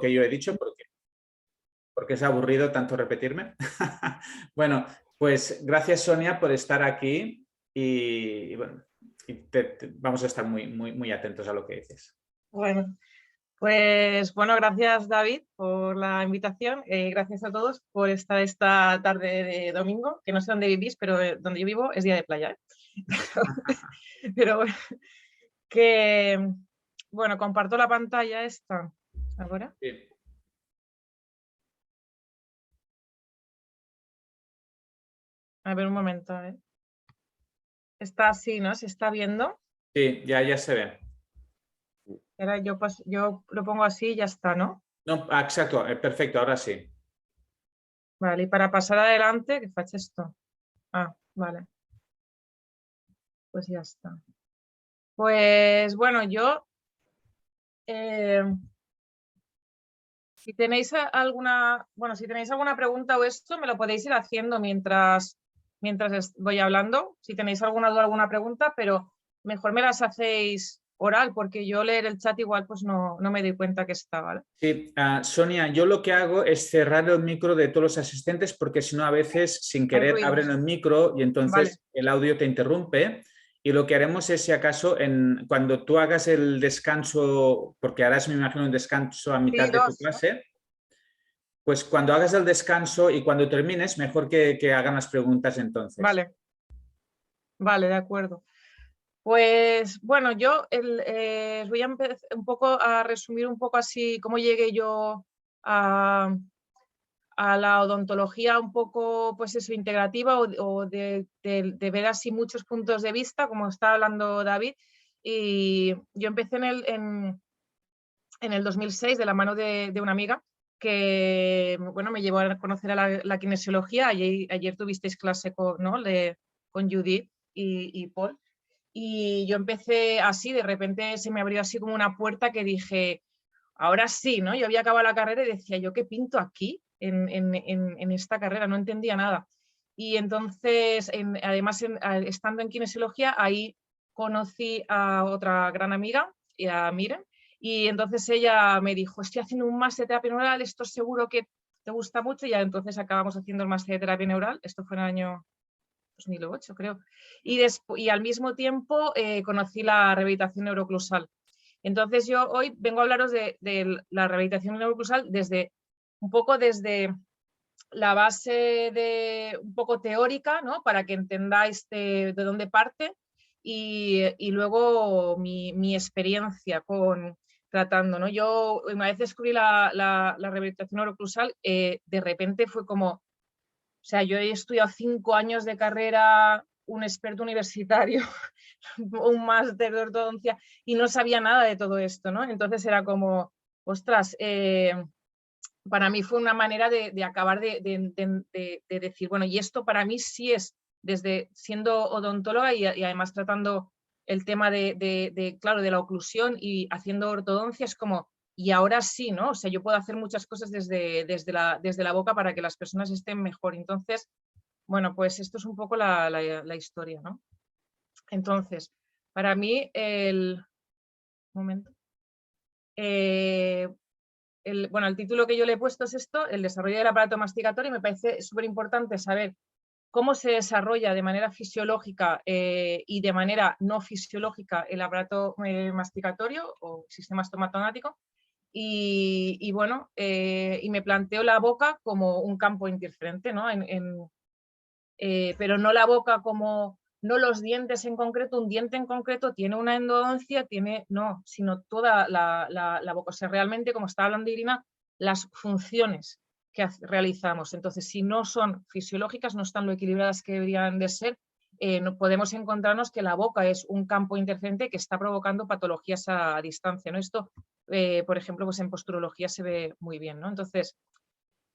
que yo he dicho porque es aburrido tanto repetirme. Bueno, pues gracias Sonia por estar aquí y bueno, vamos a estar muy atentos a lo que dices. Bueno, pues bueno, gracias David por la invitación. Gracias a todos por estar esta tarde de domingo, que no sé dónde vivís, pero donde yo vivo es día de playa. Pero bueno, que bueno, comparto la pantalla esta ahora. Sí. A ver un momento, a ver. Está así, ¿no? ¿Se está viendo? Sí, ya se ve. Ahora yo lo pongo así y ya está, ¿no? No, exacto, perfecto, ahora sí. Vale, y para pasar adelante, ¿qué faig esto? Ah, vale. Pues ya está. Pues bueno, yo si tenéis si tenéis alguna pregunta o esto, me lo podéis ir haciendo mientras voy hablando. Si tenéis alguna duda, alguna pregunta, pero mejor me las hacéis oral, porque yo leer el chat igual pues no me doy cuenta que está, ¿vale? Sí, Sonia, yo lo que hago es cerrar el micro de todos los asistentes porque si no a veces sin Hay querer ruidos. abren el micro y Vale, entonces el audio te interrumpe. Y lo que haremos es, si acaso, cuando tú hagas el descanso, porque harás, me imagino, un descanso a mitad sí, de tu dos, ¿no? clase, pues cuando hagas el descanso y cuando termines, mejor que hagan las preguntas entonces. Vale, vale, de acuerdo. Pues bueno, yo os voy a empezar un poco a resumir un poco así cómo llegué yo a, a la odontología un poco, pues eso, integrativa o de ver así muchos puntos de vista, como está hablando David. Y yo empecé en el 2006 de la mano de una amiga que, bueno, me llevó a conocer a la kinesiología. Ayer tuvisteis clase ¿no? con Judith y Paul. Y yo empecé así, de repente se me abrió así como una puerta que dije, ahora sí, ¿no? Yo había acabado la carrera y decía, ¿yo qué pinto aquí en esta carrera? No entendía nada. Y entonces, además, estando en kinesiología, ahí conocí a otra gran amiga, a Miren, y entonces ella me dijo, estoy haciendo un máster de terapia neural, esto seguro que te gusta mucho, y ya entonces acabamos haciendo el máster de terapia neural, esto fue en el año 2008, creo. Y al mismo tiempo conocí la rehabilitación neuroclusal. Entonces yo hoy vengo a hablaros de la rehabilitación neuroclusal un poco desde la base un poco teórica, ¿no? Para que entendáis de dónde parte y luego mi experiencia tratando, ¿no? Yo una vez descubrí la rehabilitación neuroclusal, de repente fue como, o sea, yo he estudiado 5 años de carrera, un experto universitario, un máster de ortodoncia y no sabía nada de todo esto, ¿no? Entonces era como, ostras, para mí fue una manera de acabar de decir, bueno, y esto para mí sí es, desde siendo odontóloga y además tratando el tema claro, de la oclusión y haciendo ortodoncia, es como, y ahora sí, ¿no? O sea, yo puedo hacer muchas cosas desde la boca para que las personas estén mejor. Entonces, bueno, pues esto es un poco la historia, ¿no? Entonces, para mí, momento. Bueno, el título que yo le he puesto es esto, el desarrollo del aparato masticatorio, y me parece súper importante saber cómo se desarrolla de manera fisiológica y de manera no fisiológica el aparato masticatorio o sistema estomatonático. Y bueno, y me planteo la boca como un campo interferente, ¿no? Pero no la boca como, no los dientes en concreto, un diente en concreto tiene una endodoncia, no, sino toda la boca. O sea, realmente, como estaba hablando Irina, las funciones que realizamos. Entonces, si no son fisiológicas, no están lo equilibradas que deberían de ser, no podemos encontrarnos que la boca es un campo interferente que está provocando patologías a distancia, ¿no? Esto, por ejemplo, pues en posturología se ve muy bien, ¿no? Entonces,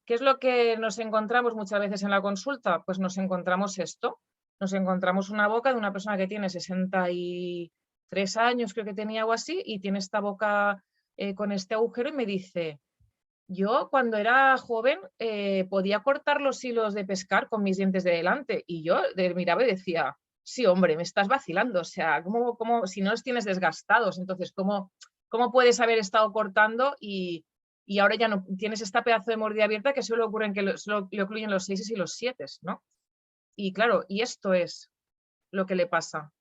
¿qué es lo que nos encontramos muchas veces en la consulta? Pues nos encontramos esto, nos encontramos una boca de una persona que tiene 63 años, creo que tenía o así, y tiene esta boca con este agujero y me dice, yo cuando era joven podía cortar los hilos de pescar con mis dientes de delante, y yo miraba y decía, sí, hombre, me estás vacilando, o sea, si no los tienes desgastados, entonces, ¿cómo puedes haber estado cortando y ahora ya no tienes esta pedazo de mordida abierta que solo ocurre en que solo le ocluyen los 6 y los 7, ¿no? Y claro, y esto es lo que le pasa.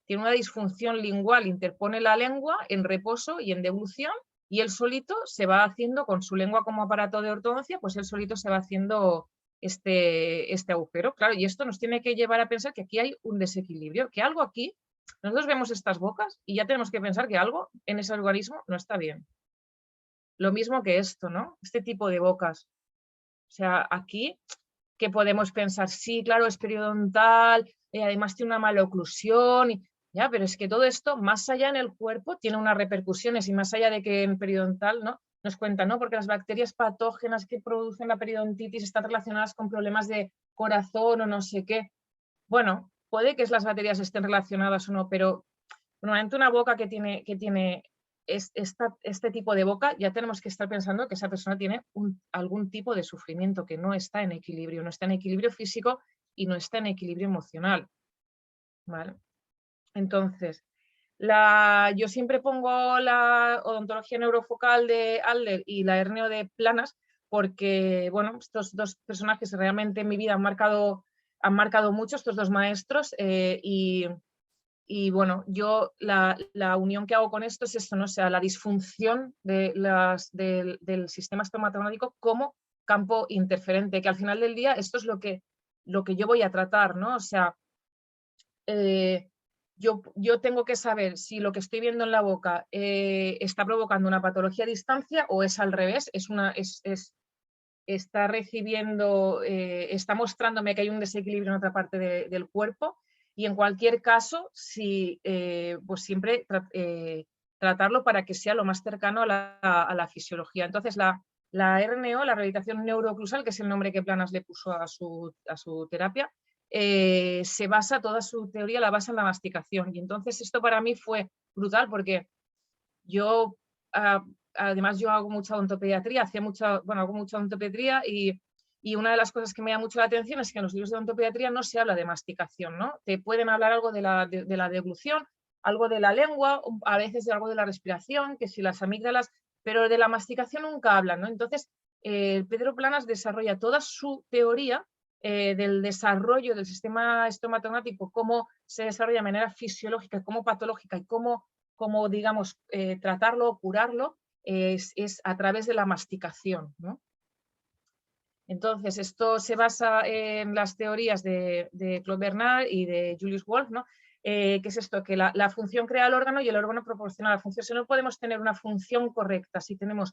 Tiene una disfunción lingual, interpone la lengua en reposo y en devolución, y él solito se va haciendo, con su lengua como aparato de ortodoncia, pues él solito se va haciendo este agujero. Claro, y esto nos tiene que llevar a pensar que aquí hay un desequilibrio, que algo aquí, nosotros vemos estas bocas y ya tenemos que pensar que algo en ese organismo no está bien. Lo mismo que esto, ¿no? Este tipo de bocas. O sea, aquí, ¿qué podemos pensar? Sí, claro, es periodontal, además tiene una maloclusión, ya, pero es que todo esto, más allá en el cuerpo, tiene unas repercusiones, y más allá de que en periodontal, ¿no? Nos cuentan, ¿no? Porque las bacterias patógenas que producen la periodontitis están relacionadas con problemas de corazón o no sé qué. Bueno, puede que las bacterias estén relacionadas o no, pero normalmente una boca que tiene este tipo de boca, ya tenemos que estar pensando que esa persona tiene algún tipo de sufrimiento, que no está en equilibrio, no está en equilibrio físico y no está en equilibrio emocional. ¿Vale? Entonces, yo siempre pongo la odontología neurofocal de Adler y la herneo de Planas porque, bueno, estos dos personajes realmente en mi vida han marcado mucho, estos dos maestros, y bueno, yo la unión que hago con esto es esto, ¿no? O sea, la disfunción del sistema estomatológico como campo interferente, que al final del día esto es lo que yo voy a tratar, ¿no? O sea, yo tengo que saber si lo que estoy viendo en la boca está provocando una patología a distancia o es al revés, está recibiendo, está mostrándome que hay un desequilibrio en otra parte del cuerpo, y en cualquier caso, pues siempre tratarlo para que sea lo más cercano a la fisiología. Entonces, la RNO, la rehabilitación neurooclusal, que es el nombre que Planas le puso a su terapia, se basa, toda su teoría la basa en la masticación. Y entonces esto para mí fue brutal porque yo, además yo hago mucha odontopediatría, hago mucha odontopediatría, y una de las cosas que me llama mucho la atención es que en los libros de odontopediatría no se habla de masticación, ¿no? Te pueden hablar algo de la deglución, algo de la lengua, a veces de algo de la respiración, que si las amígdalas, pero de la masticación nunca hablan, ¿no? Entonces, Pedro Planas desarrolla toda su teoría del desarrollo del sistema estomatognático, cómo se desarrolla de manera fisiológica, cómo patológica y cómo digamos, tratarlo o curarlo, es a través de la masticación, ¿no? Entonces, esto se basa en las teorías de Claude Bernard y de Julius Wolff, ¿no? ¿Qué es esto? Que la función crea el órgano y el órgano proporciona la función. Si no podemos tener una función correcta, si tenemos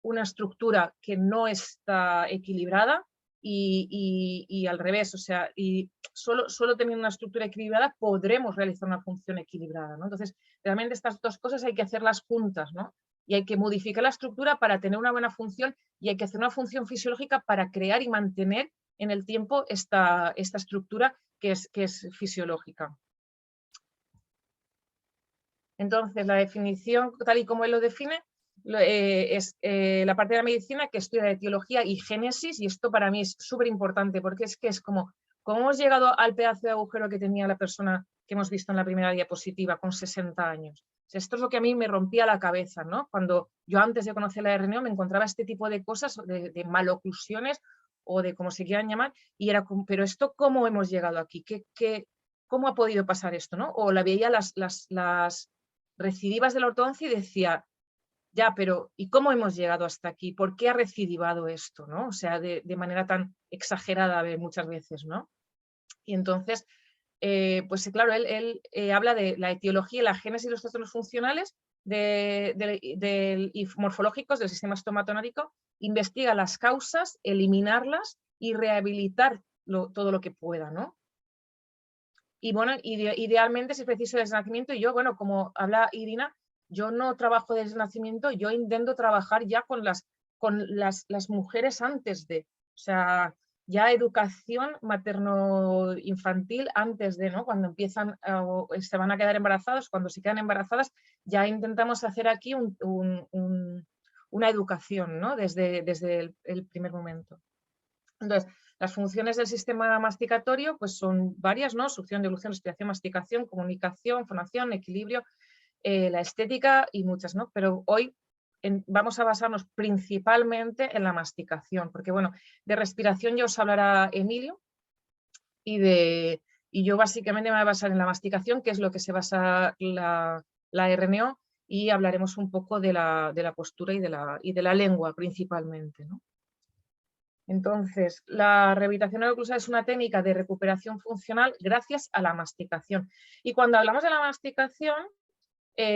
una estructura que no está equilibrada, y al revés, o sea, y solo teniendo una estructura equilibrada podremos realizar una función equilibrada, ¿no? Entonces, realmente estas dos cosas hay que hacerlas juntas, ¿no? Y hay que modificar la estructura para tener una buena función, y hay que hacer una función fisiológica para crear y mantener en el tiempo esta estructura que es fisiológica. Entonces, la definición, tal y como él lo define, es la parte de la medicina que estudia etiología y génesis, y esto para mí es súper importante porque es como hemos llegado al pedazo de agujero que tenía la persona que hemos visto en la primera diapositiva con 60 años. O sea, esto es lo que a mí me rompía la cabeza, ¿no? Cuando yo antes de conocer la RNO me encontraba este tipo de cosas, de maloclusiones o de como se quieran llamar, y era como, pero esto, ¿cómo hemos llegado aquí? ¿Cómo ha podido pasar esto, no? O la veía las recidivas de la ortodoncia y decía, ya, pero ¿y cómo hemos llegado hasta aquí? ¿Por qué ha recidivado esto? ¿No? O sea, de manera tan exagerada muchas veces, ¿no? Y entonces, pues claro, él habla de la etiología, la génesis y los trastornos funcionales y morfológicos del sistema estomatognático, investiga las causas, eliminarlas y rehabilitar todo lo que pueda, ¿no? Y bueno, idealmente si es preciso desde el nacimiento, y yo, bueno, como habla Irina, yo no trabajo desde el nacimiento, yo intento trabajar ya con las mujeres antes de, o sea, ya educación materno-infantil antes de, ¿no? Cuando empiezan o se van a quedar embarazadas, cuando se quedan embarazadas, ya intentamos hacer aquí una educación, ¿no? Desde el primer momento. Entonces, las funciones del sistema masticatorio pues son varias, ¿no? Succión, deglución, respiración, masticación, comunicación, fonación, equilibrio, la estética y muchas, ¿no? Pero hoy vamos a basarnos principalmente en la masticación, porque bueno, de respiración ya os hablará Emilio y yo básicamente me voy a basar en la masticación, que es lo que se basa la RNO, y hablaremos un poco de la postura y de la lengua principalmente, ¿no? Entonces, la rehabilitación oclusal es una técnica de recuperación funcional gracias a la masticación. Y cuando hablamos de la masticación,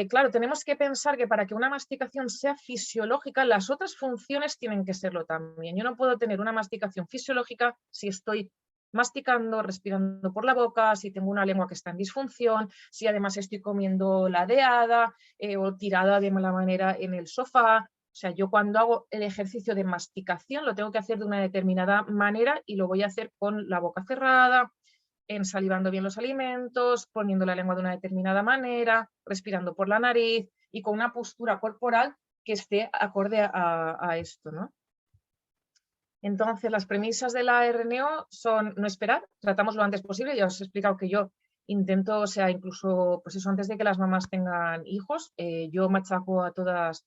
claro, tenemos que pensar que para que una masticación sea fisiológica, las otras funciones tienen que serlo también. Yo no puedo tener una masticación fisiológica si estoy masticando, respirando por la boca, si tengo una lengua que está en disfunción, si además estoy comiendo ladeada o tirada de mala manera en el sofá. O sea, yo cuando hago el ejercicio de masticación lo tengo que hacer de una determinada manera y lo voy a hacer con la boca cerrada, ensalivando bien los alimentos, poniendo la lengua de una determinada manera, respirando por la nariz y con una postura corporal que esté acorde a esto, ¿no? Entonces, las premisas de la RNO son no esperar, tratamos lo antes posible. Ya os he explicado que yo intento, o sea, incluso, pues eso, antes de que las mamás tengan hijos, yo machaco a todas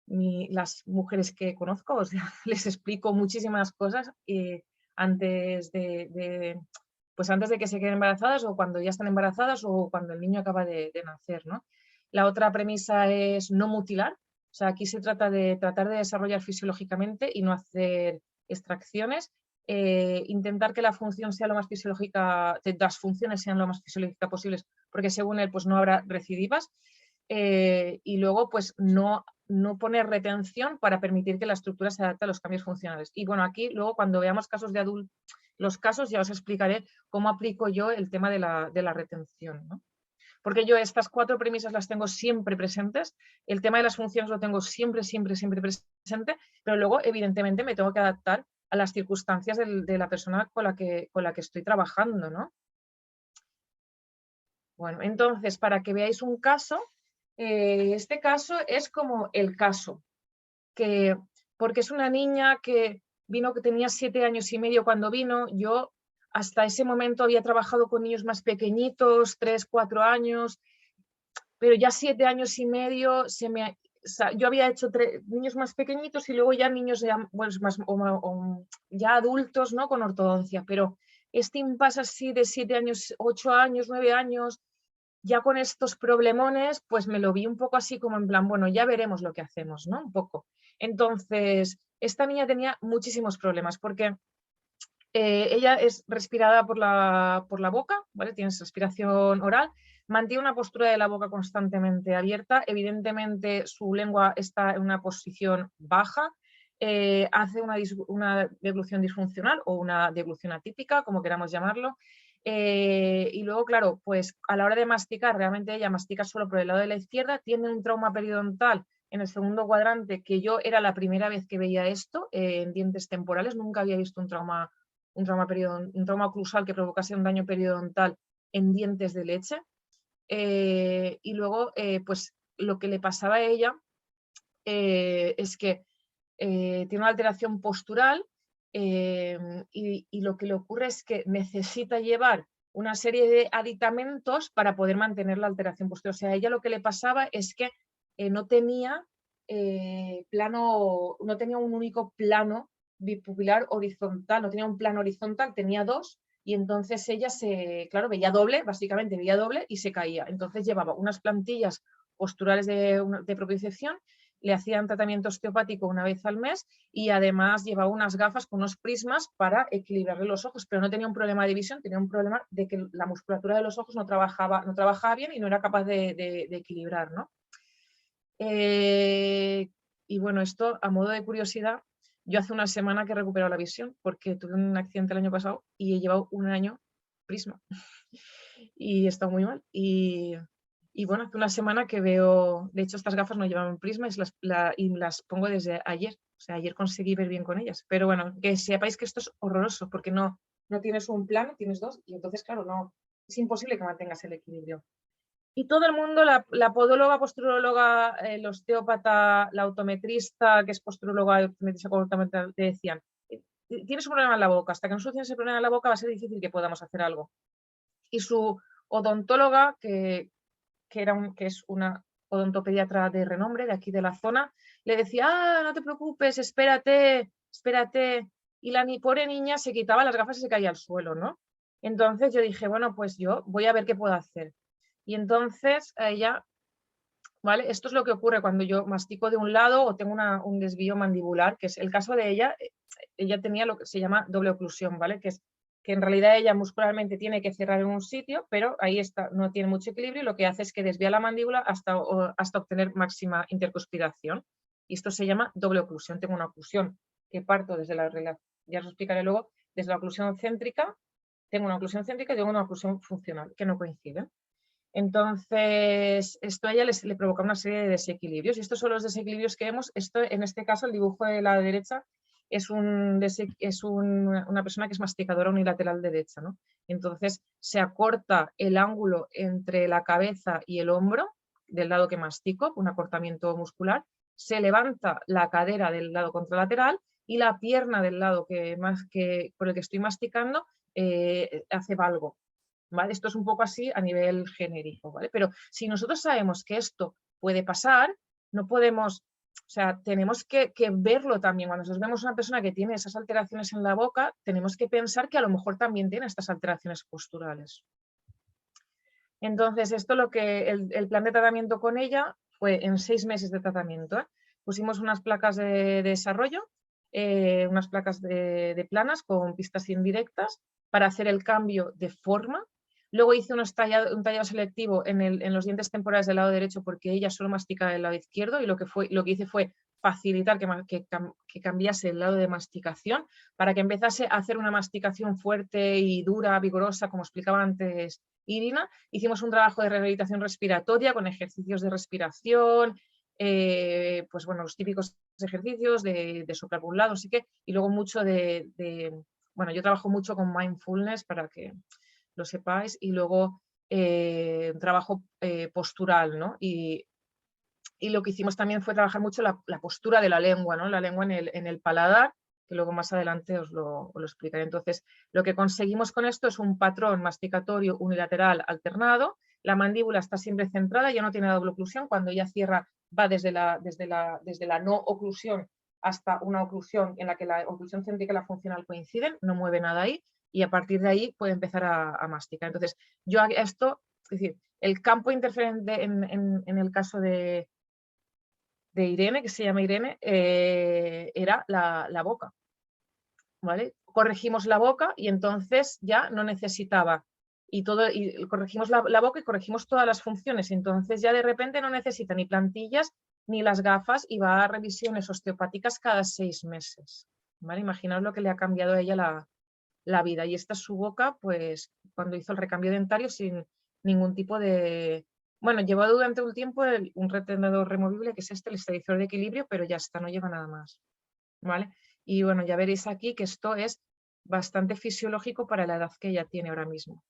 las mujeres que conozco, o sea, les explico muchísimas cosas antes pues antes de que se queden embarazadas o cuando ya están embarazadas o cuando el niño acaba de nacer, ¿no? La otra premisa es no mutilar, o sea, aquí se trata de tratar de desarrollar fisiológicamente y no hacer extracciones, intentar que la función sea lo más fisiológica, las funciones sean lo más fisiológica posibles, porque según él pues no habrá recidivas, y luego pues no poner retención para permitir que la estructura se adapte a los cambios funcionales. Y bueno, aquí luego cuando veamos casos de adultos, los casos ya os explicaré cómo aplico yo el tema de la retención, ¿no? Porque yo estas 4 premisas las tengo siempre presentes, el tema de las funciones lo tengo siempre, siempre, siempre presente, pero luego evidentemente me tengo que adaptar a las circunstancias de la persona con la que estoy trabajando, ¿no? Bueno, entonces, para que veáis un caso, este caso es como el caso, porque es una niña que vino, que tenía 7 años y medio cuando vino. Yo hasta ese momento había trabajado con niños más pequeñitos, 3, 4 años, pero ya 7 años y medio yo había hecho niños más pequeñitos y luego ya niños ya, pues más, ya adultos, ¿no? Con ortodoncia, pero este impasse así de 7 años, 8 años, 9 años, ya con estos problemones, pues me lo vi un poco así como en plan, bueno, ya veremos lo que hacemos, ¿no? Un poco. Entonces, esta niña tenía muchísimos problemas porque ella es respirada por la boca, ¿vale? Tiene respiración oral, mantiene una postura de la boca constantemente abierta, evidentemente su lengua está en una posición baja, hace una deglución disfuncional o una deglución atípica, como queramos llamarlo, y luego, claro, pues a la hora de masticar, realmente ella mastica solo por el lado de la izquierda, tiene un trauma periodontal en el segundo cuadrante, que yo era la primera vez que veía esto en dientes temporales, nunca había visto un trauma oclusal que provocase un daño periodontal en dientes de leche. Y luego, pues lo que le pasaba a ella es que tiene una alteración postural y lo que le ocurre es que necesita llevar una serie de aditamentos para poder mantener la alteración postural. O sea, a ella lo que le pasaba es que no tenía no tenía un único plano bipupilar horizontal, no tenía un plano horizontal, tenía 2, y entonces ella claro, veía doble, básicamente veía doble y se caía. Entonces llevaba unas plantillas posturales de propiocepción, le hacían tratamiento osteopático una vez al mes y además llevaba unas gafas con unos prismas para equilibrarle los ojos, pero no tenía un problema de visión, tenía un problema de que la musculatura de los ojos no trabajaba bien y no era capaz de equilibrar, ¿no? Y bueno, esto a modo de curiosidad, yo hace una semana que he recuperado la visión porque tuve un accidente el año pasado y he llevado un año prisma y he estado muy mal. Y bueno, hace una semana que veo, de hecho estas gafas no llevaban prisma y las pongo desde ayer. O sea, ayer conseguí ver bien con ellas. Pero bueno, que sepáis que esto es horroroso porque no tienes un plano, tienes 2 y entonces, claro, no, es imposible que mantengas el equilibrio. Y todo el mundo, la podóloga, posturóloga, el osteópata, la autometrista, que es posturóloga, autometrista, te decían, tienes un problema en la boca, hasta que no soluciones ese problema en la boca va a ser difícil que podamos hacer algo. Y su odontóloga, que es una odontopediatra de renombre de aquí de la zona, le decía, ah, no te preocupes, espérate, espérate. Y la pobre niña se quitaba las gafas y se caía al suelo, ¿no? Entonces yo dije, bueno, pues yo voy a ver qué puedo hacer. Y entonces a ella, ¿vale? Esto es lo que ocurre cuando yo mastico de un lado o tengo un desvío mandibular, que es el caso de ella. Ella tenía lo que se llama doble oclusión, ¿vale? Que es que en realidad ella muscularmente tiene que cerrar en un sitio, pero ahí está, no tiene mucho equilibrio y lo que hace es que desvía la mandíbula hasta obtener máxima intercuspiración. Y esto se llama doble oclusión. Tengo una oclusión que parto desde ya os explicaré luego, desde la oclusión céntrica, tengo una oclusión céntrica y tengo una oclusión funcional, que no coinciden. Entonces, esto a ella le provoca una serie de desequilibrios. Y estos son los desequilibrios que vemos. Esto, en este caso, el dibujo de la derecha es una persona que es masticadora unilateral derecha, ¿no? Entonces, se acorta el ángulo entre la cabeza y el hombro del lado que mastico, un acortamiento muscular. Se levanta la cadera del lado contralateral y la pierna del lado por el que estoy masticando hace valgo. ¿Vale? Esto es un poco así a nivel genérico, ¿vale? Pero si nosotros sabemos que esto puede pasar, no podemos, o sea, tenemos que verlo también. Cuando nosotros vemos a una persona que tiene esas alteraciones en la boca, tenemos que pensar que a lo mejor también tiene estas alteraciones posturales. Entonces, esto lo que el plan de tratamiento con ella fue en 6 meses de tratamiento, ¿eh? Pusimos unas placas de desarrollo, unas placas de planas con pistas indirectas para hacer el cambio de forma. Luego hice un tallado selectivo en los dientes temporales del lado derecho porque ella solo mastica del lado izquierdo y lo que hice fue facilitar que cambiase el lado de masticación para que empezase a hacer una masticación fuerte y dura, vigorosa, como explicaba antes Irina. Hicimos un trabajo de rehabilitación respiratoria con ejercicios de respiración, pues bueno, los típicos ejercicios de soplar por un lado, así que, y luego mucho bueno, yo trabajo mucho con mindfulness para que lo sepáis, y luego trabajo postural, ¿no? Y lo que hicimos también fue trabajar mucho la postura de la lengua, ¿no? La lengua en el paladar, que luego más adelante os lo explicaré. Entonces, lo que conseguimos con esto es un patrón masticatorio unilateral alternado. La mandíbula está siempre centrada, ya no tiene doble oclusión. Cuando ella cierra, va desde la no oclusión hasta una oclusión en la que la oclusión céntrica y la funcional coinciden, no mueve nada ahí, y a partir de ahí puede empezar a masticar. Entonces, yo esto, es decir, el campo interferente en el caso de Irene, que se llama Irene, era la boca, ¿vale? Corregimos la boca y entonces ya no necesitaba, y corregimos la boca y corregimos todas las funciones, y entonces ya de repente no necesita ni plantillas ni las gafas y va a revisiones osteopáticas cada 6 meses, ¿vale? Imaginaos lo que le ha cambiado a ella la vida. Y esta es su boca, pues, cuando hizo el recambio dentario sin ningún tipo de... Bueno, llevó durante un tiempo un retenedor removible, que es el estabilizador de equilibrio, pero ya está, no lleva nada más, ¿vale? Y bueno, ya veréis aquí que esto es bastante fisiológico para la edad que ella tiene ahora mismo.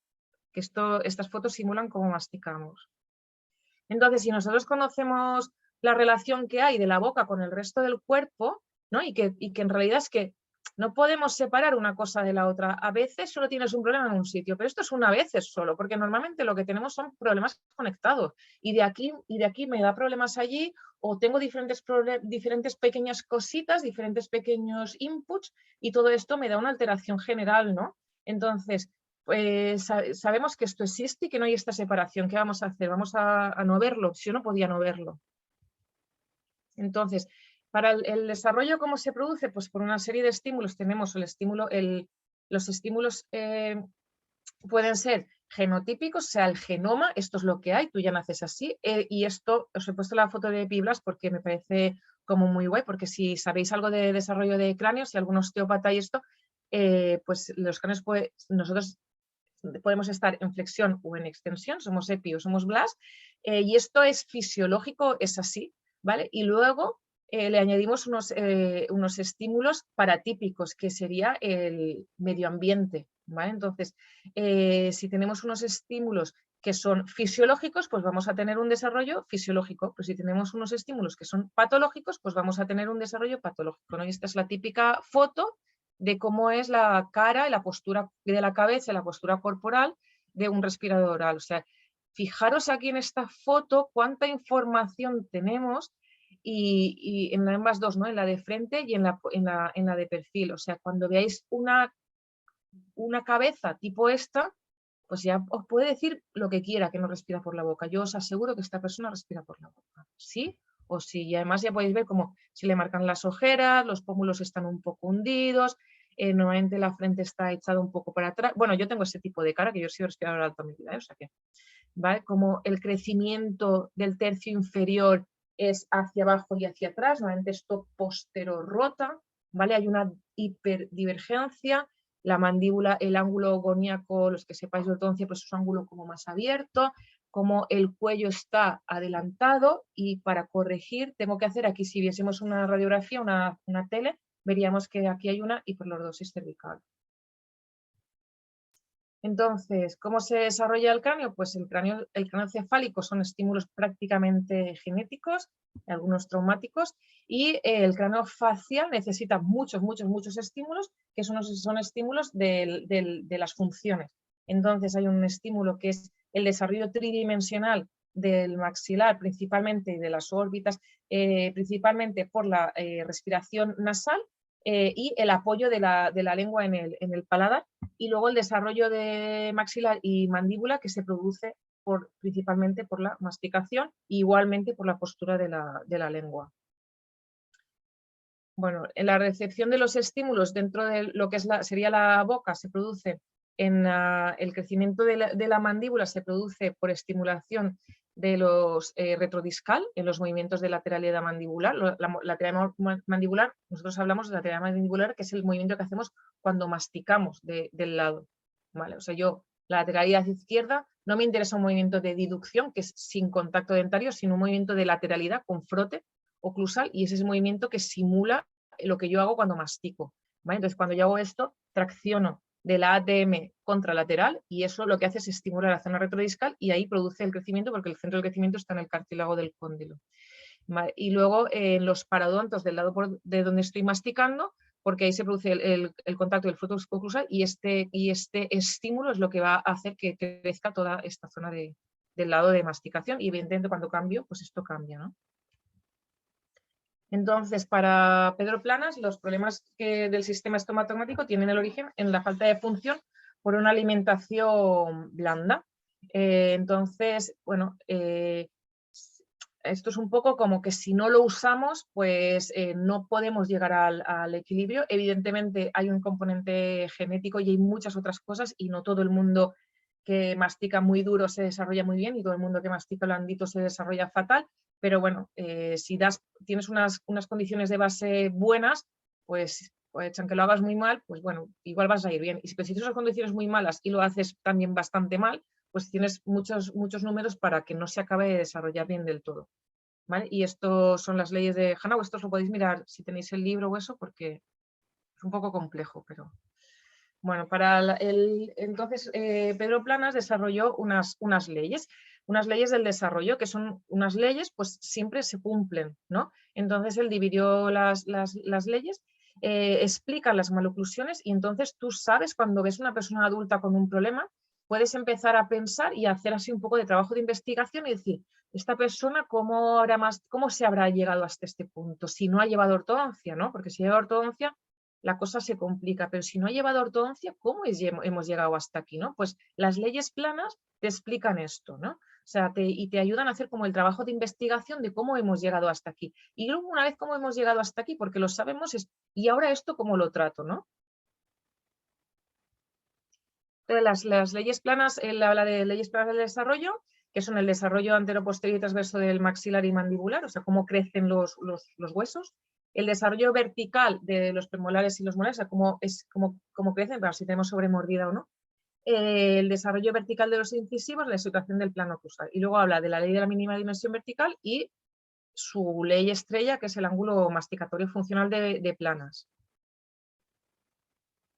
Que estas fotos simulan cómo masticamos. Entonces, si nosotros conocemos la relación que hay de la boca con el resto del cuerpo, ¿no? y que en realidad es que no podemos separar una cosa de la otra. A veces solo tienes un problema en un sitio, pero esto es una vez solo, porque normalmente lo que tenemos son problemas conectados. Y de aquí me da problemas allí, o tengo diferentes pequeñas cositas, diferentes pequeños inputs, y todo esto me da una alteración general, ¿no? Entonces, pues sabemos que esto existe y que no hay esta separación. ¿Qué vamos a hacer? Vamos a no verlo. Si yo no podía no verlo. Entonces, para el desarrollo, ¿cómo se produce? Pues por una serie de estímulos. Tenemos los estímulos pueden ser genotípicos, o sea, el genoma, esto es lo que hay, tú ya naces así, y esto, os he puesto la foto de Piblas porque me parece como muy guay, porque si sabéis algo de desarrollo de cráneos, si algún osteópata y esto, pues los cráneos, nosotros podemos estar en flexión o en extensión, somos EPI o somos BLAS, y esto es fisiológico, es así, ¿vale? Y luego le añadimos unos estímulos paratípicos, que sería el medio ambiente, ¿vale? Entonces, si tenemos unos estímulos que son fisiológicos, pues vamos a tener un desarrollo fisiológico, pero si tenemos unos estímulos que son patológicos, pues vamos a tener un desarrollo patológico, ¿no? Y esta es la típica foto de cómo es la cara y la postura de la cabeza, la postura corporal de un respirador oral. O sea, fijaros aquí en esta foto cuánta información tenemos y en ambas dos, ¿no? En la de frente y en la de perfil. O sea, cuando veáis una cabeza tipo esta, pues ya os puede decir lo que quiera que no respira por la boca. Yo os aseguro que esta persona respira por la boca. ¿Sí? O sí. Y además ya podéis ver como si le marcan las ojeras, los pómulos están un poco hundidos, normalmente la frente está echada un poco para atrás. Bueno, yo tengo ese tipo de cara, que yo he sido respiradora alta mi vida, o sea que, ¿vale? Como el crecimiento del tercio inferior es hacia abajo y hacia atrás, normalmente esto postero rota, ¿vale? Hay una hiperdivergencia. La mandíbula, el ángulo goníaco, los que sepáis de ortodoncia, pues es un ángulo como más abierto, como el cuello está adelantado y para corregir tengo que hacer aquí, si viésemos una radiografía, una tele, veríamos que aquí hay una hiperlordosis cervical. Entonces, ¿cómo se desarrolla el cráneo? Pues el cráneo cefálico son estímulos prácticamente genéticos, algunos traumáticos, y el cráneo facial necesita muchos estímulos, que son estímulos de las funciones. Entonces hay un estímulo que es el desarrollo tridimensional del maxilar, principalmente de las órbitas, principalmente por la respiración nasal, y el apoyo de la lengua en el paladar, y luego el desarrollo de maxilar y mandíbula que se produce principalmente por la masticación e igualmente por la postura de la lengua. Bueno, en la recepción de los estímulos dentro de lo que sería la boca se produce el crecimiento de la mandíbula se produce por estimulación de los retrodiscal en los movimientos de lateralidad mandibular. La lateralidad mandibular, nosotros hablamos de lateralidad mandibular, que es el movimiento que hacemos cuando masticamos del lado. ¿Vale? O sea, la lateralidad izquierda no me interesa un movimiento de diducción, que es sin contacto dentario, sino un movimiento de lateralidad con frote oclusal, y ese es el movimiento que simula lo que yo hago cuando mastico. ¿Vale? Entonces, cuando yo hago esto, tracciono de la ATM contralateral y eso lo que hace es estimular la zona retrodiscal y ahí produce el crecimiento porque el centro del crecimiento está en el cartílago del cóndilo. ¿Vale? Y luego en los parodontos del lado de donde estoy masticando, porque ahí se produce el contacto del fruto oclusal y este estímulo es lo que va a hacer que crezca toda esta zona del lado de masticación y evidentemente cuando cambio, pues esto cambia, ¿no? Entonces, para Pedro Planas, los problemas del sistema estomatognático tienen el origen en la falta de función por una alimentación blanda. Entonces, bueno, esto es un poco como que si no lo usamos, pues no podemos llegar al equilibrio. Evidentemente hay un componente genético y hay muchas otras cosas y no todo el mundo que mastica muy duro se desarrolla muy bien y todo el mundo que mastica blandito se desarrolla fatal. Pero bueno, si tienes unas condiciones de base buenas, pues aunque lo hagas muy mal, pues bueno, igual vas a ir bien. Y si tienes unas condiciones muy malas y lo haces también bastante mal, pues tienes muchos números para que no se acabe de desarrollar bien del todo. ¿Vale? Y esto son las leyes de Hanau, esto os lo podéis mirar si tenéis el libro o eso, porque es un poco complejo, pero... Bueno, entonces Pedro Planas desarrolló unas leyes del desarrollo, que son unas leyes, pues siempre se cumplen, ¿no? Entonces él dividió las leyes, explica las maloclusiones y entonces tú sabes cuando ves una persona adulta con un problema, puedes empezar a pensar y hacer así un poco de trabajo de investigación y decir, esta persona, ¿cómo se habrá llegado hasta este punto? Si no ha llevado ortodoncia, ¿no? Porque si lleva ortodoncia, la cosa se complica, pero si no ha llevado ortodoncia, ¿cómo hemos llegado hasta aquí? ¿No? Pues las leyes planas te explican esto, ¿no? O sea, y te ayudan a hacer como el trabajo de investigación de cómo hemos llegado hasta aquí. Y luego, una vez cómo hemos llegado hasta aquí, porque lo sabemos, y ahora esto cómo lo trato, ¿no? Entonces, las leyes planas, él habla de leyes planas del desarrollo, que son el desarrollo antero, posterior y transverso del maxilar y mandibular, o sea, cómo crecen los huesos. El desarrollo vertical de los premolares y los molares, o sea, cómo crecen, para si tenemos sobremordida o no. El desarrollo vertical de los incisivos, la situación del plano oclusal. Y luego habla de la ley de la mínima dimensión vertical y su ley estrella, que es el ángulo masticatorio funcional de Planas.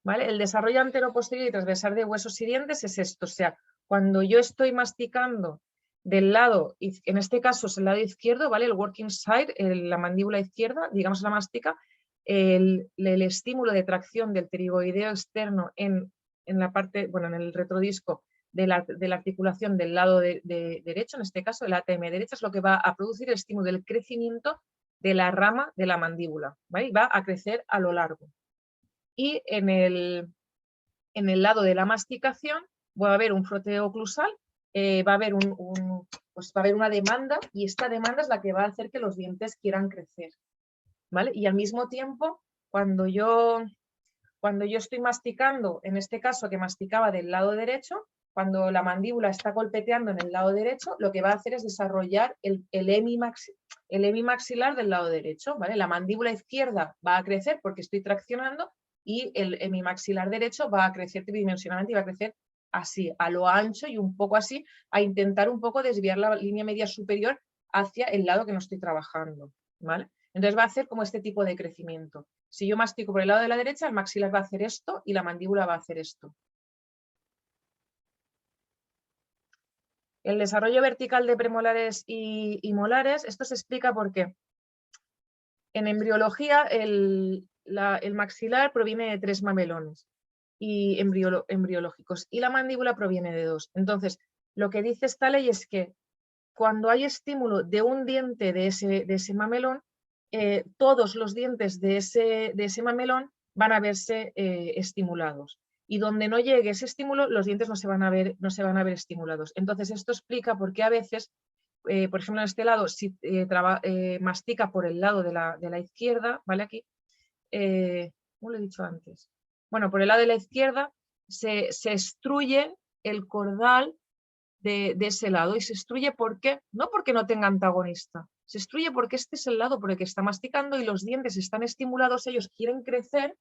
¿Vale? El desarrollo antero, posterior y transversal de huesos y dientes es esto, o sea, cuando yo estoy masticando del lado, en este caso es el lado izquierdo, ¿vale? El working side, la mandíbula izquierda, digamos la mastica, el estímulo de tracción del pterigoideo externo en la parte, bueno, en el retrodisco de la articulación del lado derecho, en este caso el ATM derecha, es lo que va a producir el estímulo del crecimiento de la rama de la mandíbula, ¿vale? Y va a crecer a lo largo. Y en el lado de la masticación va a haber un froteo oclusal, va a haber pues va a haber una demanda, y esta demanda es la que va a hacer que los dientes quieran crecer, ¿vale? Y al mismo tiempo, cuando yo estoy masticando, en este caso que masticaba del lado derecho, cuando la mandíbula está golpeteando en el lado derecho, lo que va a hacer es desarrollar el hemimaxilar del lado derecho, ¿vale? La mandíbula izquierda va a crecer porque estoy traccionando, y el hemimaxilar derecho va a crecer tridimensionalmente y va a crecer así, a lo ancho y un poco así, a intentar un poco desviar la línea media superior hacia el lado que no estoy trabajando, ¿vale? Entonces va a hacer como este tipo de crecimiento. Si yo mastico por el lado de la derecha, el maxilar va a hacer esto y la mandíbula va a hacer esto. El desarrollo vertical de premolares y molares, esto se explica porque en embriología el maxilar proviene de 3 mamelones y embriológicos, y la mandíbula proviene de 2. Entonces, lo que dice esta ley es que cuando hay estímulo de un diente de ese mamelón, todos los dientes de ese mamelón van a verse estimulados. Y donde no llegue ese estímulo, los dientes no se van a ver estimulados. Entonces, esto explica por qué a veces, por ejemplo, en este lado, si mastica por el lado de la izquierda, ¿vale? Aquí, ¿cómo lo he dicho antes? Bueno, por el lado de la izquierda se extruye el cordal de ese lado, y se extruye porque, no porque no tenga antagonista, se extruye porque este es el lado por el que está masticando y los dientes están estimulados, ellos quieren crecer,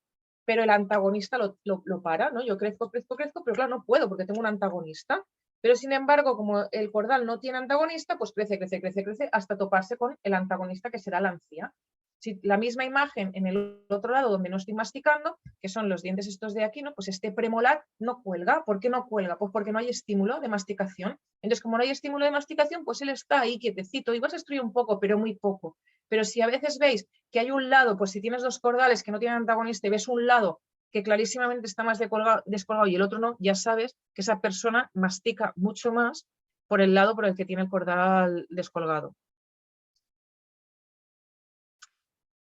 pero el antagonista lo para, ¿no? Yo crezco, pero claro, no puedo porque tengo un antagonista. Pero sin embargo, como el cordal no tiene antagonista, pues crece hasta toparse con el antagonista, que será la encía. Si la misma imagen en el otro lado donde no estoy masticando, que son los dientes estos de aquí, ¿no? Pues este premolar no cuelga. ¿Por qué no cuelga? Pues porque no hay estímulo de masticación. Entonces, como no hay estímulo de masticación, pues él está ahí quietecito y vas a destruir un poco, pero muy poco. Pero si a veces veis que hay un lado, pues si tienes 2 cordales que no tienen antagonista y ves un lado que clarísimamente está más descolgado y el otro no, ya sabes que esa persona mastica mucho más por el lado por el que tiene el cordal descolgado.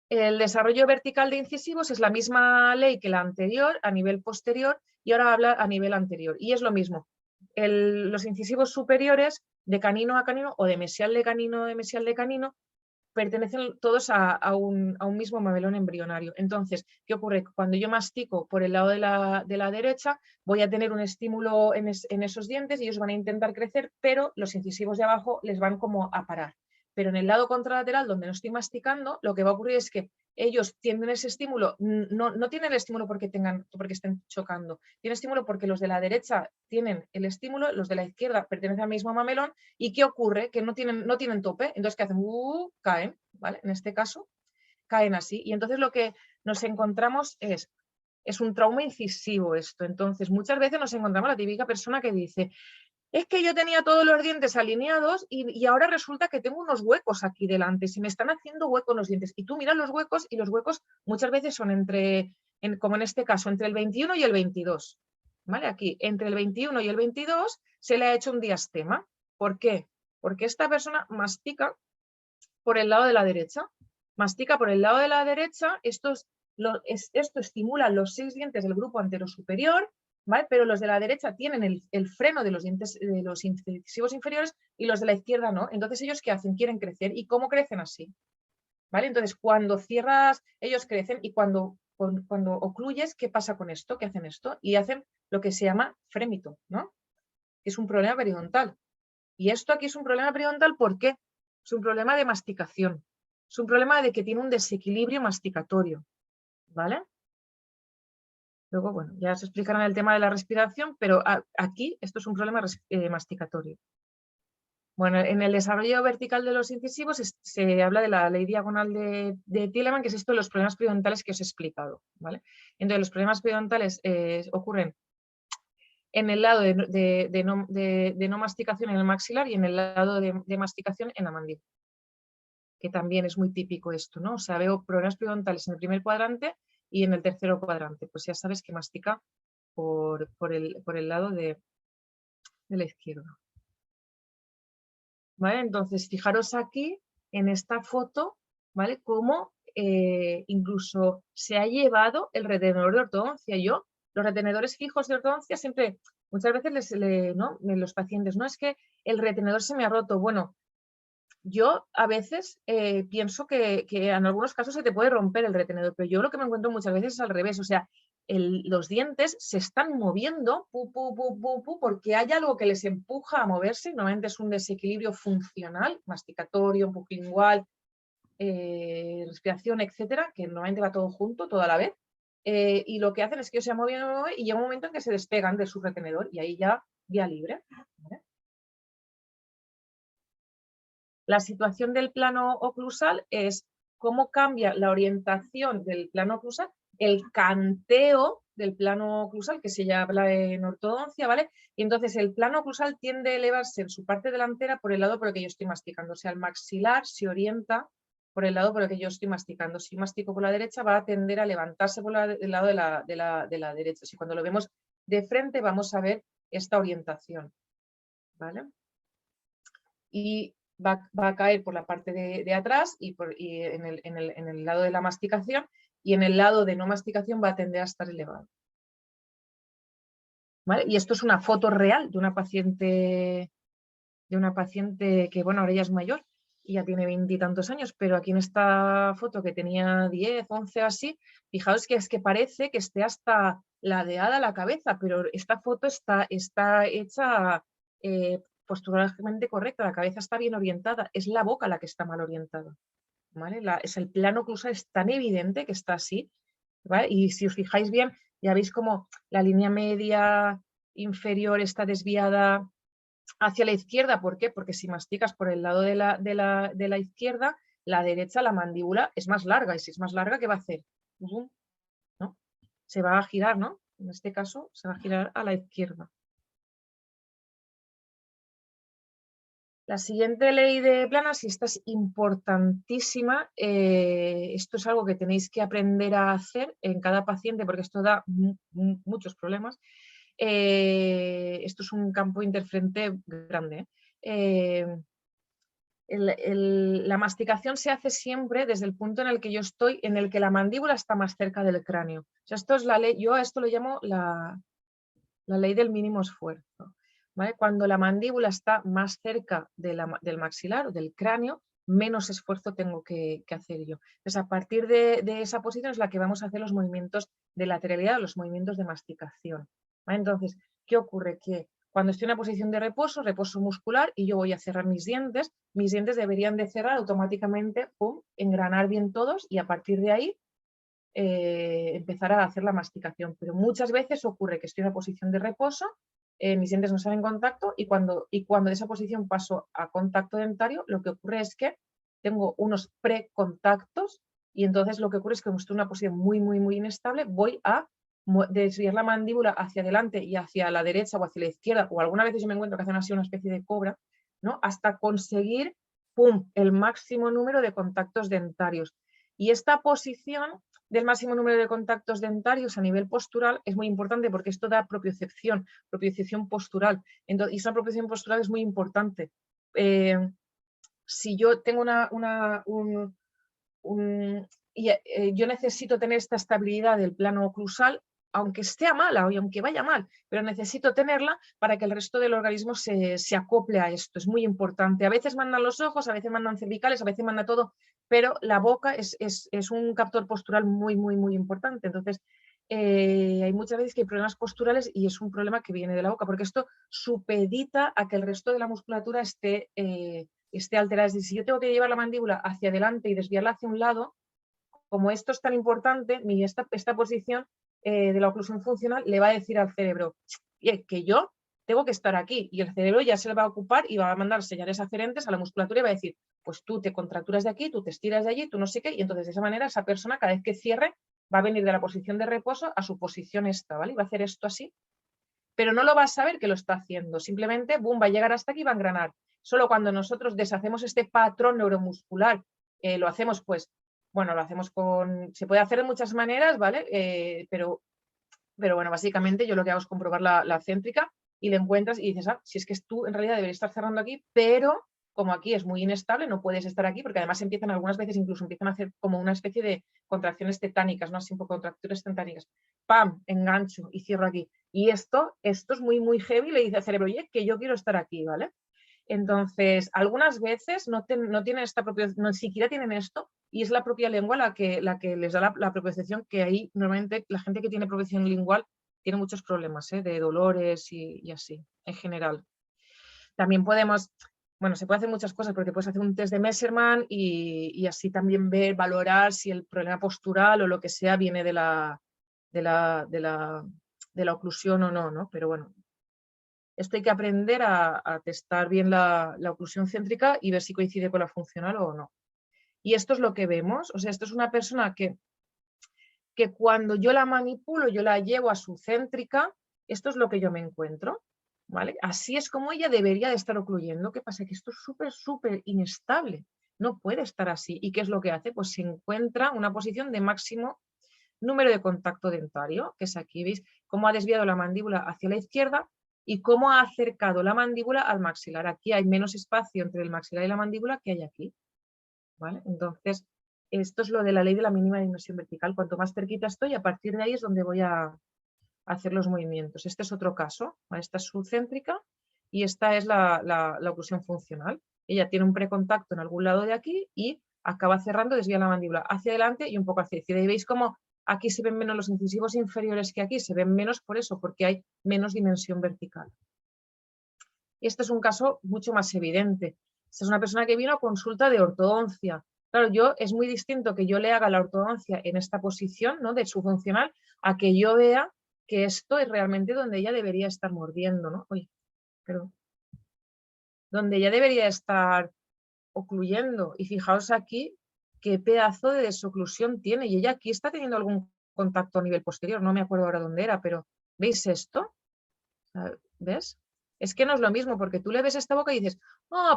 El desarrollo vertical de incisivos es la misma ley que la anterior a nivel posterior, y ahora habla a nivel anterior. Y es lo mismo. Los incisivos superiores de canino a canino o de mesial de canino pertenecen todos a un mismo mamelón embrionario. Entonces, ¿qué ocurre? Cuando yo mastico por el lado de la derecha, voy a tener un estímulo en esos dientes y ellos van a intentar crecer, pero los incisivos de abajo les van como a parar. Pero en el lado contralateral, donde no estoy masticando, lo que va a ocurrir es que ellos tienen ese estímulo, no tienen el estímulo porque estén chocando, tienen estímulo porque los de la derecha tienen el estímulo, los de la izquierda pertenecen al mismo mamelón. ¿Y qué ocurre? Que no tienen tope, entonces ¿qué hacen? Caen, ¿vale? En este caso, caen así. Y entonces lo que nos encontramos es un trauma incisivo esto. Entonces, muchas veces nos encontramos la típica persona que dice: es que yo tenía todos los dientes alineados y ahora resulta que tengo unos huecos aquí delante, se me están haciendo huecos los dientes. Y tú miras los huecos y los huecos muchas veces son como en este caso, entre el 21 y el 22. ¿Vale? Aquí, entre el 21 y el 22 se le ha hecho un diastema. ¿Por qué? Porque esta persona mastica por el lado de la derecha. Mastica por el lado de la derecha, esto estimula los 6 dientes del grupo antero superior, ¿vale? Pero los de la derecha tienen el freno de los dientes de los incisivos inferiores y los de la izquierda no. Entonces, ¿ellos qué hacen? Quieren crecer. ¿Y cómo crecen así? ¿Vale? Entonces, cuando cierras, ellos crecen, y cuando ocluyes, ¿qué pasa con esto? ¿Qué hacen esto? Y hacen lo que se llama frémito, ¿no? Que es un problema periodontal. Y esto aquí es un problema periodontal, ¿por qué? Es un problema de masticación. Es un problema de que tiene un desequilibrio masticatorio, ¿vale? Luego, bueno, ya se explicará el tema de la respiración, pero aquí esto es un problema masticatorio. Bueno, en el desarrollo vertical de los incisivos se habla de la ley diagonal de Tillemann, que es esto de los problemas periodontales que os he explicado, ¿vale? Entonces, los problemas periodontales ocurren en el lado de no masticación en el maxilar y en el lado de masticación en la mandíbula, que también es muy típico esto, ¿no? O sea, veo problemas periodontales en el primer cuadrante y en el tercero cuadrante, pues ya sabes que mastica por el lado de la izquierda. ¿Vale? Entonces, fijaros aquí en esta foto, ¿vale? Cómo incluso se ha llevado el retenedor de ortodoncia. Yo, los retenedores fijos de ortodoncia siempre, muchas veces ¿no? Los pacientes, no es que el retenedor se me ha roto. Bueno, yo a veces pienso que en algunos casos se te puede romper el retenedor, pero yo lo que me encuentro muchas veces es al revés, o sea, los dientes se están moviendo porque hay algo que les empuja a moverse, normalmente es un desequilibrio funcional, masticatorio, bucolingual, respiración, etcétera, que normalmente va todo junto, todo a la vez, y lo que hacen es que ellos se mueven y llega un momento en que se despegan de su retenedor y ahí ya vía libre. ¿Vale? La situación del plano oclusal es cómo cambia la orientación del plano oclusal, el canteo del plano oclusal, que se llama en ortodoncia, ¿vale? Y entonces el plano oclusal tiende a elevarse en su parte delantera por el lado por el que yo estoy masticando. O sea, el maxilar se orienta por el lado por el que yo estoy masticando. Si mastico por la derecha, va a tender a levantarse por el lado de la derecha. Si cuando lo vemos de frente, vamos a ver esta orientación, ¿vale? Y va a caer por la parte de atrás y en el lado de la masticación, y en el lado de no masticación va a tender a estar elevado. ¿Vale? Y esto es una foto real de una paciente que, bueno, ahora ya es mayor y ya tiene 20 y tantos años, pero aquí en esta foto que tenía 10, 11 o así, fijaos que es que parece que esté hasta ladeada la cabeza, pero esta foto está hecha posturalmente correcta, la cabeza está bien orientada, es la boca la que está mal orientada. ¿Vale? Es el plano oclusal, es tan evidente que está así, ¿vale? Y si os fijáis bien, ya veis como la línea media inferior está desviada hacia la izquierda. ¿Por qué? Porque si masticas por el lado de la izquierda, la derecha, la mandíbula, es más larga. Y si es más larga, ¿qué va a hacer? ¿No? Se va a girar, ¿no? En este caso, se va a girar a la izquierda. La siguiente ley de planas, y esta es importantísima, esto es algo que tenéis que aprender a hacer en cada paciente porque esto da muchos problemas. Esto es un campo interferente grande. La masticación se hace siempre desde el punto en el que yo estoy, en el que la mandíbula está más cerca del cráneo. O sea, esto es la ley, yo a esto lo llamo la ley del mínimo esfuerzo. ¿Vale? Cuando la mandíbula está más cerca del maxilar o del cráneo, menos esfuerzo tengo que hacer yo. Entonces, a partir de esa posición es la que vamos a hacer los movimientos de lateralidad, los movimientos de masticación. ¿Vale? Entonces, ¿qué ocurre? Que cuando estoy en una posición de reposo muscular, y yo voy a cerrar mis dientes deberían de cerrar automáticamente, pum, engranar bien todos, y a partir de ahí empezar a hacer la masticación. Pero muchas veces ocurre que estoy en una posición de reposo, mis dientes no están en contacto, y cuando de esa posición paso a contacto dentario, lo que ocurre es que tengo unos precontactos, y entonces lo que ocurre es que como estoy en una posición muy, muy, muy inestable, voy a desviar la mandíbula hacia adelante y hacia la derecha o hacia la izquierda, o algunas veces yo me encuentro que hacen así una especie de cobra, ¿no? Hasta conseguir, ¡pum!, el máximo número de contactos dentarios. Y esta posición del máximo número de contactos dentarios a nivel postural es muy importante porque esto da propiocepción postural. Entonces, y esa propiocepción postural es muy importante. Si yo tengo yo necesito tener esta estabilidad del plano oclusal, aunque esté mala y aunque vaya mal, pero necesito tenerla para que el resto del organismo se acople a esto. Es muy importante. A veces mandan los ojos, a veces mandan cervicales, a veces manda todo, pero la boca es un captor postural muy, muy, muy importante. Entonces, hay muchas veces que hay problemas posturales y es un problema que viene de la boca, porque esto supedita a que el resto de la musculatura esté alterada. Es decir, si yo tengo que llevar la mandíbula hacia adelante y desviarla hacia un lado, como esto es tan importante, esta posición de la oclusión funcional le va a decir al cerebro que yo tengo que estar aquí, y el cerebro ya se le va a ocupar y va a mandar señales aferentes a la musculatura y va a decir, pues tú te contracturas de aquí, tú te estiras de allí, tú no sé qué, y entonces de esa manera esa persona cada vez que cierre va a venir de la posición de reposo a su posición esta, ¿vale? Y va a hacer esto así, pero no lo va a saber que lo está haciendo, simplemente, boom, va a llegar hasta aquí y va a engranar. Solo cuando nosotros deshacemos este patrón neuromuscular, lo hacemos pues, bueno, lo hacemos se puede hacer de muchas maneras, ¿vale? Pero bueno, básicamente yo lo que hago es comprobar la céntrica, y le encuentras y dices, si es que tú en realidad deberías estar cerrando aquí, pero como aquí es muy inestable, no puedes estar aquí, porque además empiezan algunas veces, incluso empiezan a hacer como una especie de contracciones tetánicas, ¿no? Así un poco contracturas tetánicas. ¡Pam! Engancho y cierro aquí. Y esto es muy, muy heavy, le dice al cerebro, oye, que yo quiero estar aquí, ¿vale? Entonces, algunas veces no tienen esta propiocepción, no siquiera tienen esto, y es la propia lengua la que les da la propiocepción, que ahí normalmente la gente que tiene propiocepción lingual tiene muchos problemas, de dolores y así, en general. También podemos, bueno, se puede hacer muchas cosas porque puedes hacer un test de Messermann y así también valorar si el problema postural o lo que sea viene de la oclusión o no, ¿no? Pero bueno, esto hay que aprender a testar bien la oclusión céntrica y ver si coincide con la funcional o no. Y esto es lo que vemos, o sea, esto es una persona que cuando yo la manipulo, yo la llevo a su céntrica, esto es lo que yo me encuentro, ¿vale? Así es como ella debería de estar ocluyendo. ¿Qué pasa? Que esto es súper, súper inestable, no puede estar así. ¿Y qué es lo que hace? Pues se encuentra una posición de máximo número de contacto dentario, que es aquí, ¿veis? Cómo ha desviado la mandíbula hacia la izquierda y cómo ha acercado la mandíbula al maxilar. Aquí hay menos espacio entre el maxilar y la mandíbula que hay aquí, ¿vale? Entonces, esto es lo de la ley de la mínima dimensión vertical. Cuanto más cerquita estoy, a partir de ahí es donde voy a hacer los movimientos. Este es otro caso. Esta es subcéntrica y esta es la oclusión funcional. Ella tiene un precontacto en algún lado de aquí y acaba cerrando, desvía la mandíbula hacia adelante y un poco hacia la izquierda. Y veis cómo aquí se ven menos los incisivos inferiores que aquí. Se ven menos por eso, porque hay menos dimensión vertical. Este es un caso mucho más evidente. Esta es una persona que vino a consulta de ortodoncia. Claro, es muy distinto que yo le haga la ortodoncia en esta posición, ¿no?, de su funcional, a que yo vea que esto es realmente donde ella debería estar mordiendo, ¿no? Uy, pero donde ella debería estar ocluyendo. Y fijaos aquí qué pedazo de desoclusión tiene. Y ella aquí está teniendo algún contacto a nivel posterior. No me acuerdo ahora dónde era, pero ¿veis esto? ¿Ves? Es que no es lo mismo, porque tú le ves esta boca y dices,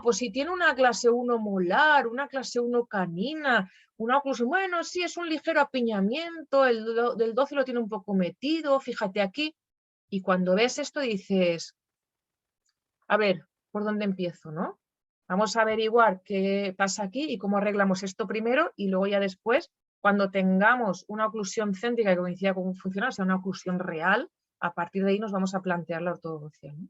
pues si tiene una clase 1 molar, una clase 1 canina, una oclusión, bueno, sí, es un ligero apiñamiento, del 12 lo tiene un poco metido, fíjate aquí. Y cuando ves esto dices, a ver, ¿por dónde empiezo, no? Vamos a averiguar qué pasa aquí y cómo arreglamos esto primero y luego ya después, cuando tengamos una oclusión céntrica que coincida con un funcional, o sea, una oclusión real, a partir de ahí nos vamos a plantear la ortodoncia, ¿no?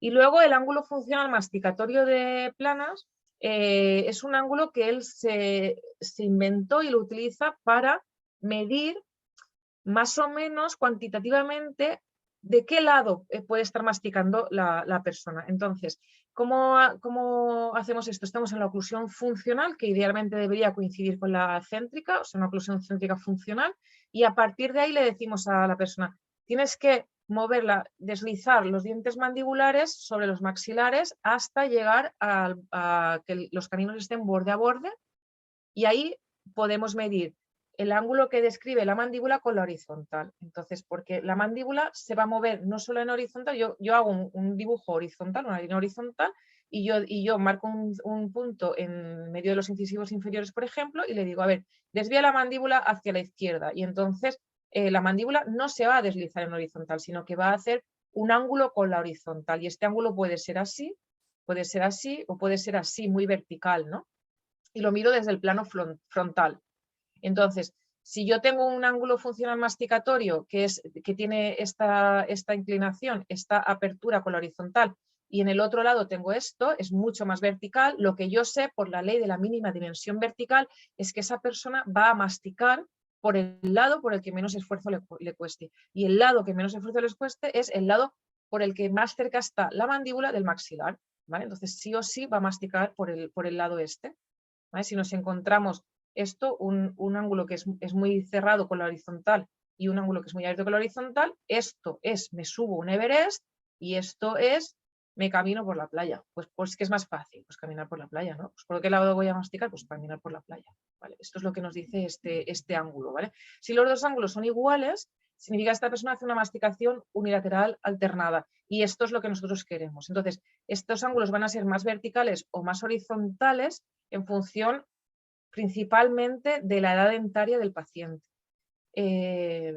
Y luego el ángulo funcional masticatorio de Planas es un ángulo que él se inventó y lo utiliza para medir más o menos cuantitativamente de qué lado puede estar masticando la persona. Entonces, ¿cómo hacemos esto? Estamos en la oclusión funcional, que idealmente debería coincidir con la céntrica, o sea, una oclusión céntrica funcional, y a partir de ahí le decimos a la persona, tienes que moverla, deslizar los dientes mandibulares sobre los maxilares hasta llegar a que los caninos estén borde a borde, y ahí podemos medir el ángulo que describe la mandíbula con la horizontal. Entonces, porque la mandíbula se va a mover no solo en horizontal, yo hago un dibujo horizontal, una línea horizontal, y yo marco un punto en medio de los incisivos inferiores, por ejemplo, y le digo, a ver, desvía la mandíbula hacia la izquierda. Y entonces la mandíbula no se va a deslizar en horizontal, sino que va a hacer un ángulo con la horizontal. Y este ángulo puede ser así o puede ser así, muy vertical, ¿no? Y lo miro desde el plano frontal. Entonces, si yo tengo un ángulo funcional masticatorio que tiene esta inclinación, esta apertura con la horizontal, y en el otro lado tengo esto, es mucho más vertical, lo que yo sé por la ley de la mínima dimensión vertical es que esa persona va a masticar por el lado por el que menos esfuerzo le cueste. Y el lado que menos esfuerzo les cueste es el lado por el que más cerca está la mandíbula del maxilar, ¿vale? Entonces, sí o sí va a masticar por el lado este. ¿Vale? Si nos encontramos esto, un ángulo que es muy cerrado con la horizontal y un ángulo que es muy abierto con la horizontal, esto es me subo un Everest y esto es me camino por la playa. Pues que es más fácil, pues caminar por la playa, ¿no? Pues ¿por qué lado voy a masticar? Pues caminar por la playa, ¿vale? Esto es lo que nos dice este ángulo, ¿vale? Si los dos ángulos son iguales, significa que esta persona hace una masticación unilateral alternada y esto es lo que nosotros queremos. Entonces, estos ángulos van a ser más verticales o más horizontales en función principalmente de la edad dentaria del paciente.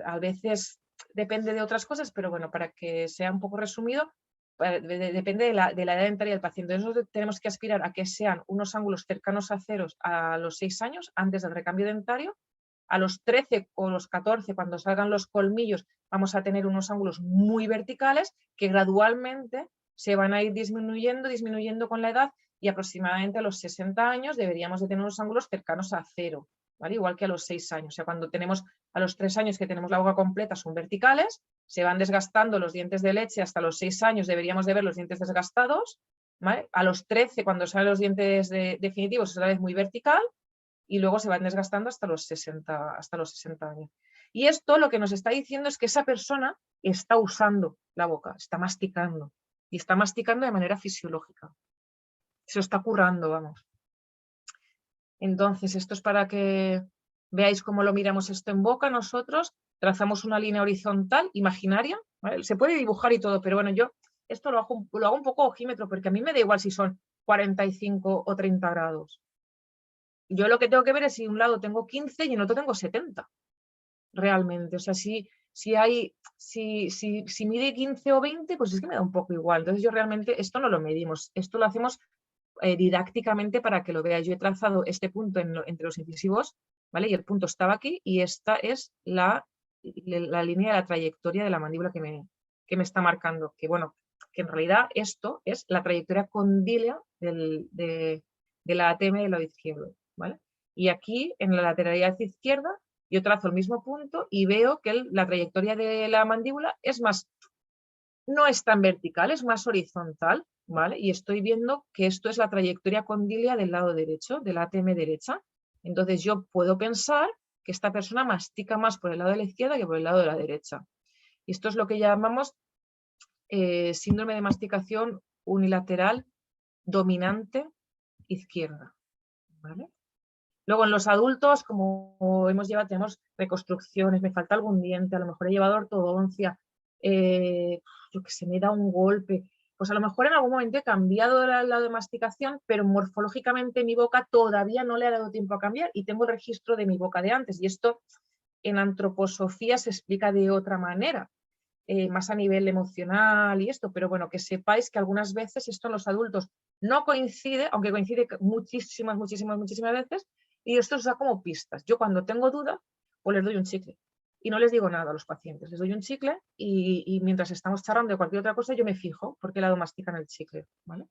A veces depende de otras cosas, pero bueno, para que sea un poco resumido, depende de la edad dentaria del paciente. Nosotros tenemos que aspirar a que sean unos ángulos cercanos a ceros a los 6 años, antes del recambio dentario. A los 13 o los 14, cuando salgan los colmillos, vamos a tener unos ángulos muy verticales que gradualmente se van a ir disminuyendo con la edad, y aproximadamente a los 60 años deberíamos de tener unos ángulos cercanos a cero, ¿vale? Igual que a los 6 años. O sea, cuando tenemos a los 3 años que tenemos la boca completa son verticales, se van desgastando los dientes de leche, hasta los 6 años deberíamos de ver los dientes desgastados, ¿vale? A los 13, cuando salen los dientes definitivos, es otra vez muy vertical, y luego se van desgastando hasta los 60 años. Y esto lo que nos está diciendo es que esa persona está usando la boca, está masticando, y está masticando de manera fisiológica. Se lo está currando, vamos. Entonces, esto es para que veáis cómo lo miramos esto en boca. Nosotros trazamos una línea horizontal, imaginaria, ¿vale? Se puede dibujar y todo, pero bueno, yo esto lo hago un poco ojímetro, porque a mí me da igual si son 45 o 30 grados. Yo lo que tengo que ver es si un lado tengo 15 y en otro tengo 70, realmente. O sea, si mide 15 o 20, pues es que me da un poco igual. Entonces yo realmente esto no lo medimos, esto lo hacemos didácticamente para que lo veáis. Yo he trazado este punto entre los incisivos, ¿vale? Y el punto estaba aquí, y esta es la línea de la trayectoria de la mandíbula que me está marcando. Que bueno, que en realidad esto es la trayectoria condílea de la ATM del lado izquierdo, ¿vale? Y aquí, en la lateralidad izquierda, yo trazo el mismo punto y veo que la trayectoria de la mandíbula no es tan vertical, es más horizontal, ¿vale? Y estoy viendo que esto es la trayectoria condílea del lado derecho, de la ATM derecha. Entonces yo puedo pensar que esta persona mastica más por el lado de la izquierda que por el lado de la derecha. Y esto es lo que llamamos síndrome de masticación unilateral dominante izquierda, ¿vale? Luego en los adultos, como tenemos reconstrucciones, me falta algún diente, a lo mejor he llevado ortodoncia, yo que sé, me da un golpe. Pues a lo mejor en algún momento he cambiado el lado de masticación, pero morfológicamente mi boca todavía no le ha dado tiempo a cambiar y tengo el registro de mi boca de antes. Y esto en antroposofía se explica de otra manera, más a nivel emocional y esto, pero bueno, que sepáis que algunas veces esto en los adultos no coincide, aunque coincide muchísimas veces, y esto os da como pistas. Yo cuando tengo duda, pues les doy un chicle y no les digo nada a los pacientes, les doy un chicle y mientras estamos charlando de cualquier otra cosa yo me fijo por qué lado mastican el chicle, ¿vale?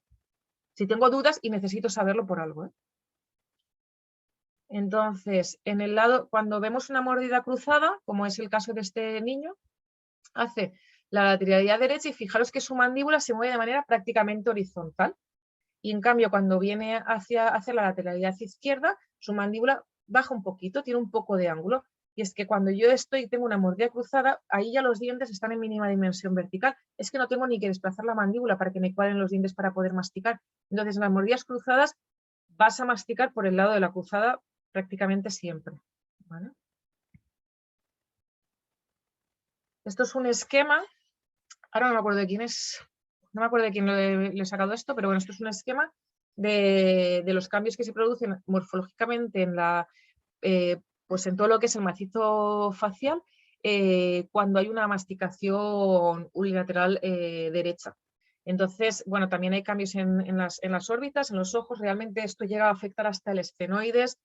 Si tengo dudas y necesito saberlo por algo, ¿eh? Entonces, en el lado, cuando vemos una mordida cruzada, como es el caso de este niño, hace la lateralidad derecha y fijaros que su mandíbula se mueve de manera prácticamente horizontal. Y en cambio, cuando viene hacia la lateralidad izquierda, su mandíbula baja un poquito, tiene un poco de ángulo. Y es que cuando yo tengo una mordida cruzada, ahí ya los dientes están en mínima dimensión vertical. Es que no tengo ni que desplazar la mandíbula para que me cuadren los dientes para poder masticar. Entonces, en las mordidas cruzadas vas a masticar por el lado de la cruzada prácticamente siempre, ¿vale? Esto es un esquema, ahora no me acuerdo de quién es, no me acuerdo de quién le he sacado esto, pero bueno, esto es un esquema de los cambios que se producen morfológicamente pues en todo lo que es el macizo facial cuando hay una masticación unilateral derecha. Entonces, bueno, también hay cambios en las órbitas, en los ojos. Realmente esto llega a afectar hasta el esfenoides,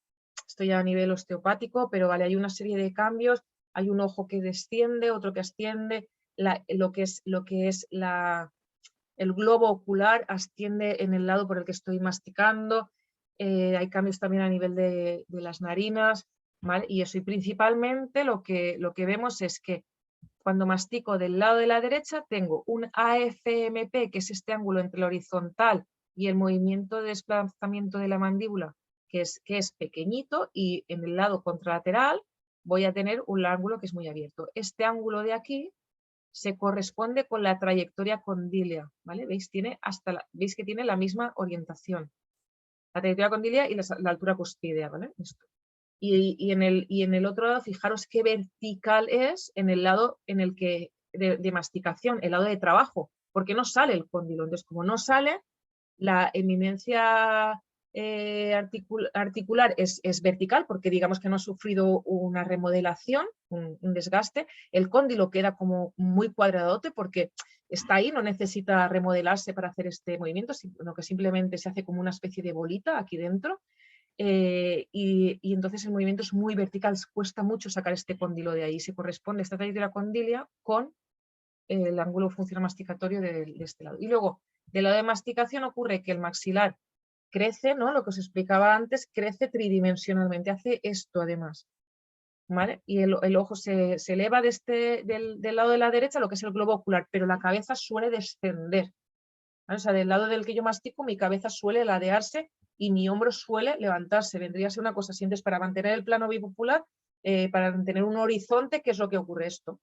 esto ya a nivel osteopático, pero vale, hay una serie de cambios. Hay un ojo que desciende, otro que asciende, lo que es el globo ocular asciende en el lado por el que estoy masticando. Hay cambios también a nivel de las narinas, ¿vale? Y eso, y principalmente lo que vemos es que cuando mastico del lado de la derecha tengo un AFMP, que es este ángulo entre el horizontal y el movimiento de desplazamiento de la mandíbula, que es pequeñito, y en el lado contralateral voy a tener un ángulo que es muy abierto. Este ángulo de aquí se corresponde con la trayectoria condílea, ¿vale? ¿Veis? ¿Veis que tiene la misma orientación? La trayectoria condílea y la altura cúspidea, ¿vale? Esto. Y en el otro lado, fijaros qué vertical es en el lado en el que de masticación, el lado de trabajo, porque no sale el cóndilo. Entonces, como no sale, la eminencia articular es vertical, porque digamos que no ha sufrido una remodelación, un desgaste. El cóndilo queda como muy cuadradote porque está ahí, no necesita remodelarse para hacer este movimiento, sino que simplemente se hace como una especie de bolita aquí dentro. Y entonces el movimiento es muy vertical, cuesta mucho sacar este cóndilo de ahí. Se corresponde esta raíz de la condilia con el ángulo funcional masticatorio de este lado. Y luego, del lado de masticación ocurre que el maxilar crece, ¿no? Lo que os explicaba antes, crece tridimensionalmente, hace esto además. ¿Vale? Y el ojo se eleva del lado de la derecha, lo que es el globo ocular, pero la cabeza suele descender. ¿Vale? O sea, del lado del que yo mastico, mi cabeza suele ladearse y mi hombro suele levantarse. Vendría a ser una cosa así. Entonces, para mantener el plano bipolar, para mantener un horizonte, ¿qué es lo que ocurre esto?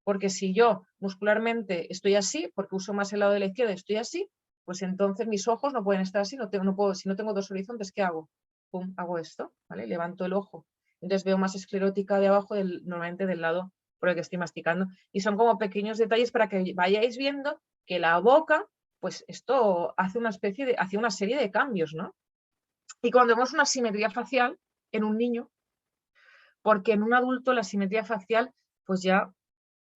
Porque si yo muscularmente estoy así, porque uso más el lado de la izquierda, estoy así, pues entonces mis ojos no pueden estar así, si no tengo dos horizontes, ¿qué hago? Pum, hago esto, ¿vale? Levanto el ojo. Entonces veo más esclerótica de abajo, normalmente del lado por el que estoy masticando. Y son como pequeños detalles para que vayáis viendo que la boca, pues esto hace hace una serie de cambios, ¿no? Y cuando vemos una simetría facial en un niño, porque en un adulto la simetría facial, pues ya,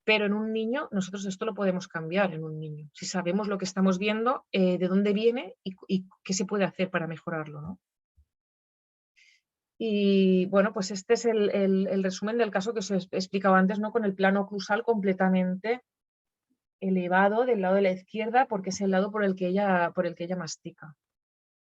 pero en un niño nosotros esto lo podemos cambiar en un niño. Si sabemos lo que estamos viendo, de dónde viene y qué se puede hacer para mejorarlo, ¿no? Y bueno, pues este es el resumen del caso que os he explicado antes, ¿no? Con el plano oclusal completamente elevado del lado de la izquierda, porque es el lado por el que ella mastica.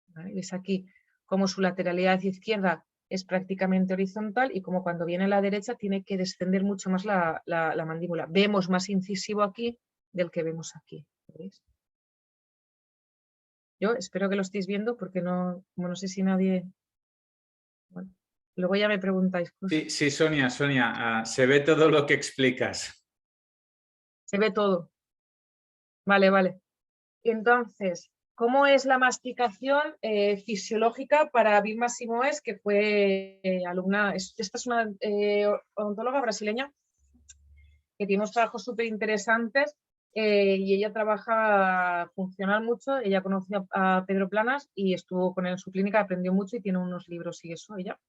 ¿Vale? Ves aquí como su lateralidad izquierda es prácticamente horizontal y como cuando viene a la derecha tiene que descender mucho más la mandíbula. Vemos más incisivo aquí del que vemos aquí. ¿Veis? Yo espero que lo estéis viendo porque como no sé si nadie... Bueno, luego ya me preguntáis cosas. Sí, Sonia, se ve todo lo que explicas. Se ve todo. Vale, vale. Entonces, ¿cómo es la masticación fisiológica para Vilma Simoes, que fue alumna? Esta es una odontóloga brasileña que tiene unos trabajos súper interesantes y ella trabaja funcional mucho. Ella conoció a Pedro Planas y estuvo con él en su clínica, aprendió mucho y tiene unos libros y eso, ella.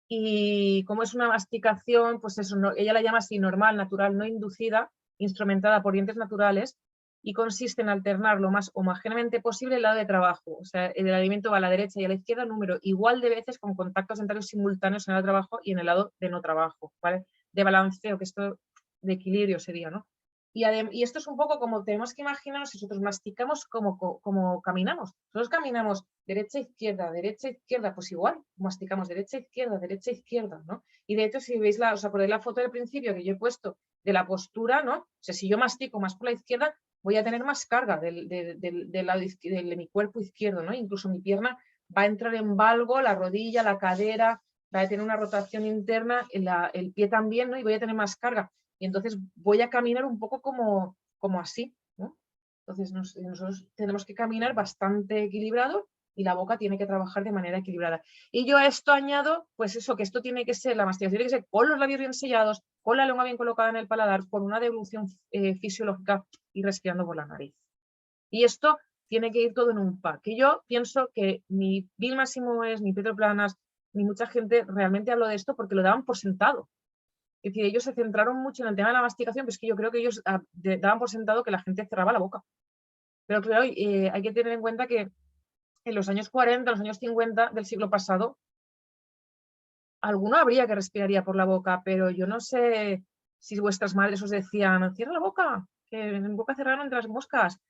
Y cómo es una masticación, pues eso, ella la llama así, normal, natural, no inducida, instrumentada por dientes naturales, y consiste en alternar lo más homogéneamente posible el lado de trabajo. O sea, el alimento va a la derecha y a la izquierda, número igual de veces con contactos dentarios simultáneos en el lado de trabajo y en el lado de no trabajo, ¿vale? De balanceo, que esto de equilibrio sería, ¿no? Y esto es un poco como tenemos que imaginarnos si nosotros masticamos como caminamos. Nosotros caminamos derecha, izquierda, pues igual, masticamos derecha, izquierda, ¿no? Y de hecho, si veis os acordáis la foto del principio que yo he puesto de la postura, ¿no? O sea, si yo mastico más por la izquierda, voy a tener más carga de mi cuerpo izquierdo, ¿no? Incluso mi pierna va a entrar en valgo, la rodilla, la cadera, va a tener una rotación interna, el pie también, ¿no? Y voy a tener más carga. Y entonces voy a caminar un poco como así, ¿no? Entonces nosotros tenemos que caminar bastante equilibrado y la boca tiene que trabajar de manera equilibrada. Y yo a esto añado, pues eso, que esto tiene que ser, la masticación tiene que ser con los labios bien sellados, con la lengua bien colocada en el paladar, con una devolución fisiológica y respirando por la nariz. Y esto tiene que ir todo en un pack. Y yo pienso que ni Vilma Simoes, ni Pedro Planas, ni mucha gente realmente habló de esto porque lo daban por sentado. Es decir, ellos se centraron mucho en el tema de la masticación, pero es que yo creo que ellos daban por sentado que la gente cerraba la boca. Pero claro, hay que tener en cuenta que en los años 40, los años 50 del siglo pasado, alguno habría que respiraría por la boca, pero yo no sé si vuestras madres os decían, cierra la boca, que en boca cerrada entre las moscas,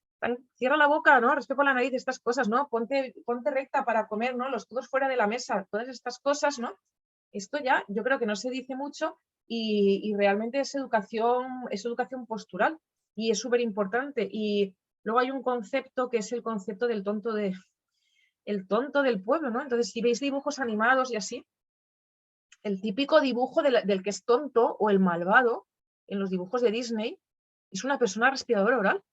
cierra la boca, ¿no? Respira por la nariz, estas cosas, ¿no? Ponte recta para comer, ¿no? Los codos fuera de la mesa, todas estas cosas, ¿no? Esto ya yo creo que no se dice mucho y realmente es educación postural y es súper importante. Y luego hay un concepto que es el concepto del tonto del pueblo, ¿no? Entonces, si veis dibujos animados y así, el típico dibujo del que es tonto o el malvado en los dibujos de Disney es una persona respiradora oral.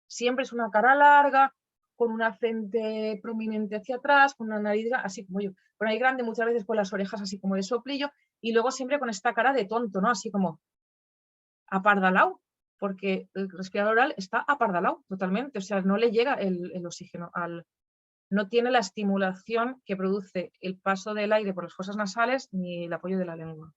Siempre es una cara larga, con una frente prominente hacia atrás, con una nariz así como yo, con nariz grande, muchas veces con las orejas así como de soplillo, y luego siempre con esta cara de tonto, ¿no? Así como apardalado, porque el respirador oral está apardalado totalmente, o sea, no le llega el oxígeno no tiene la estimulación que produce el paso del aire por las fosas nasales ni el apoyo de la lengua.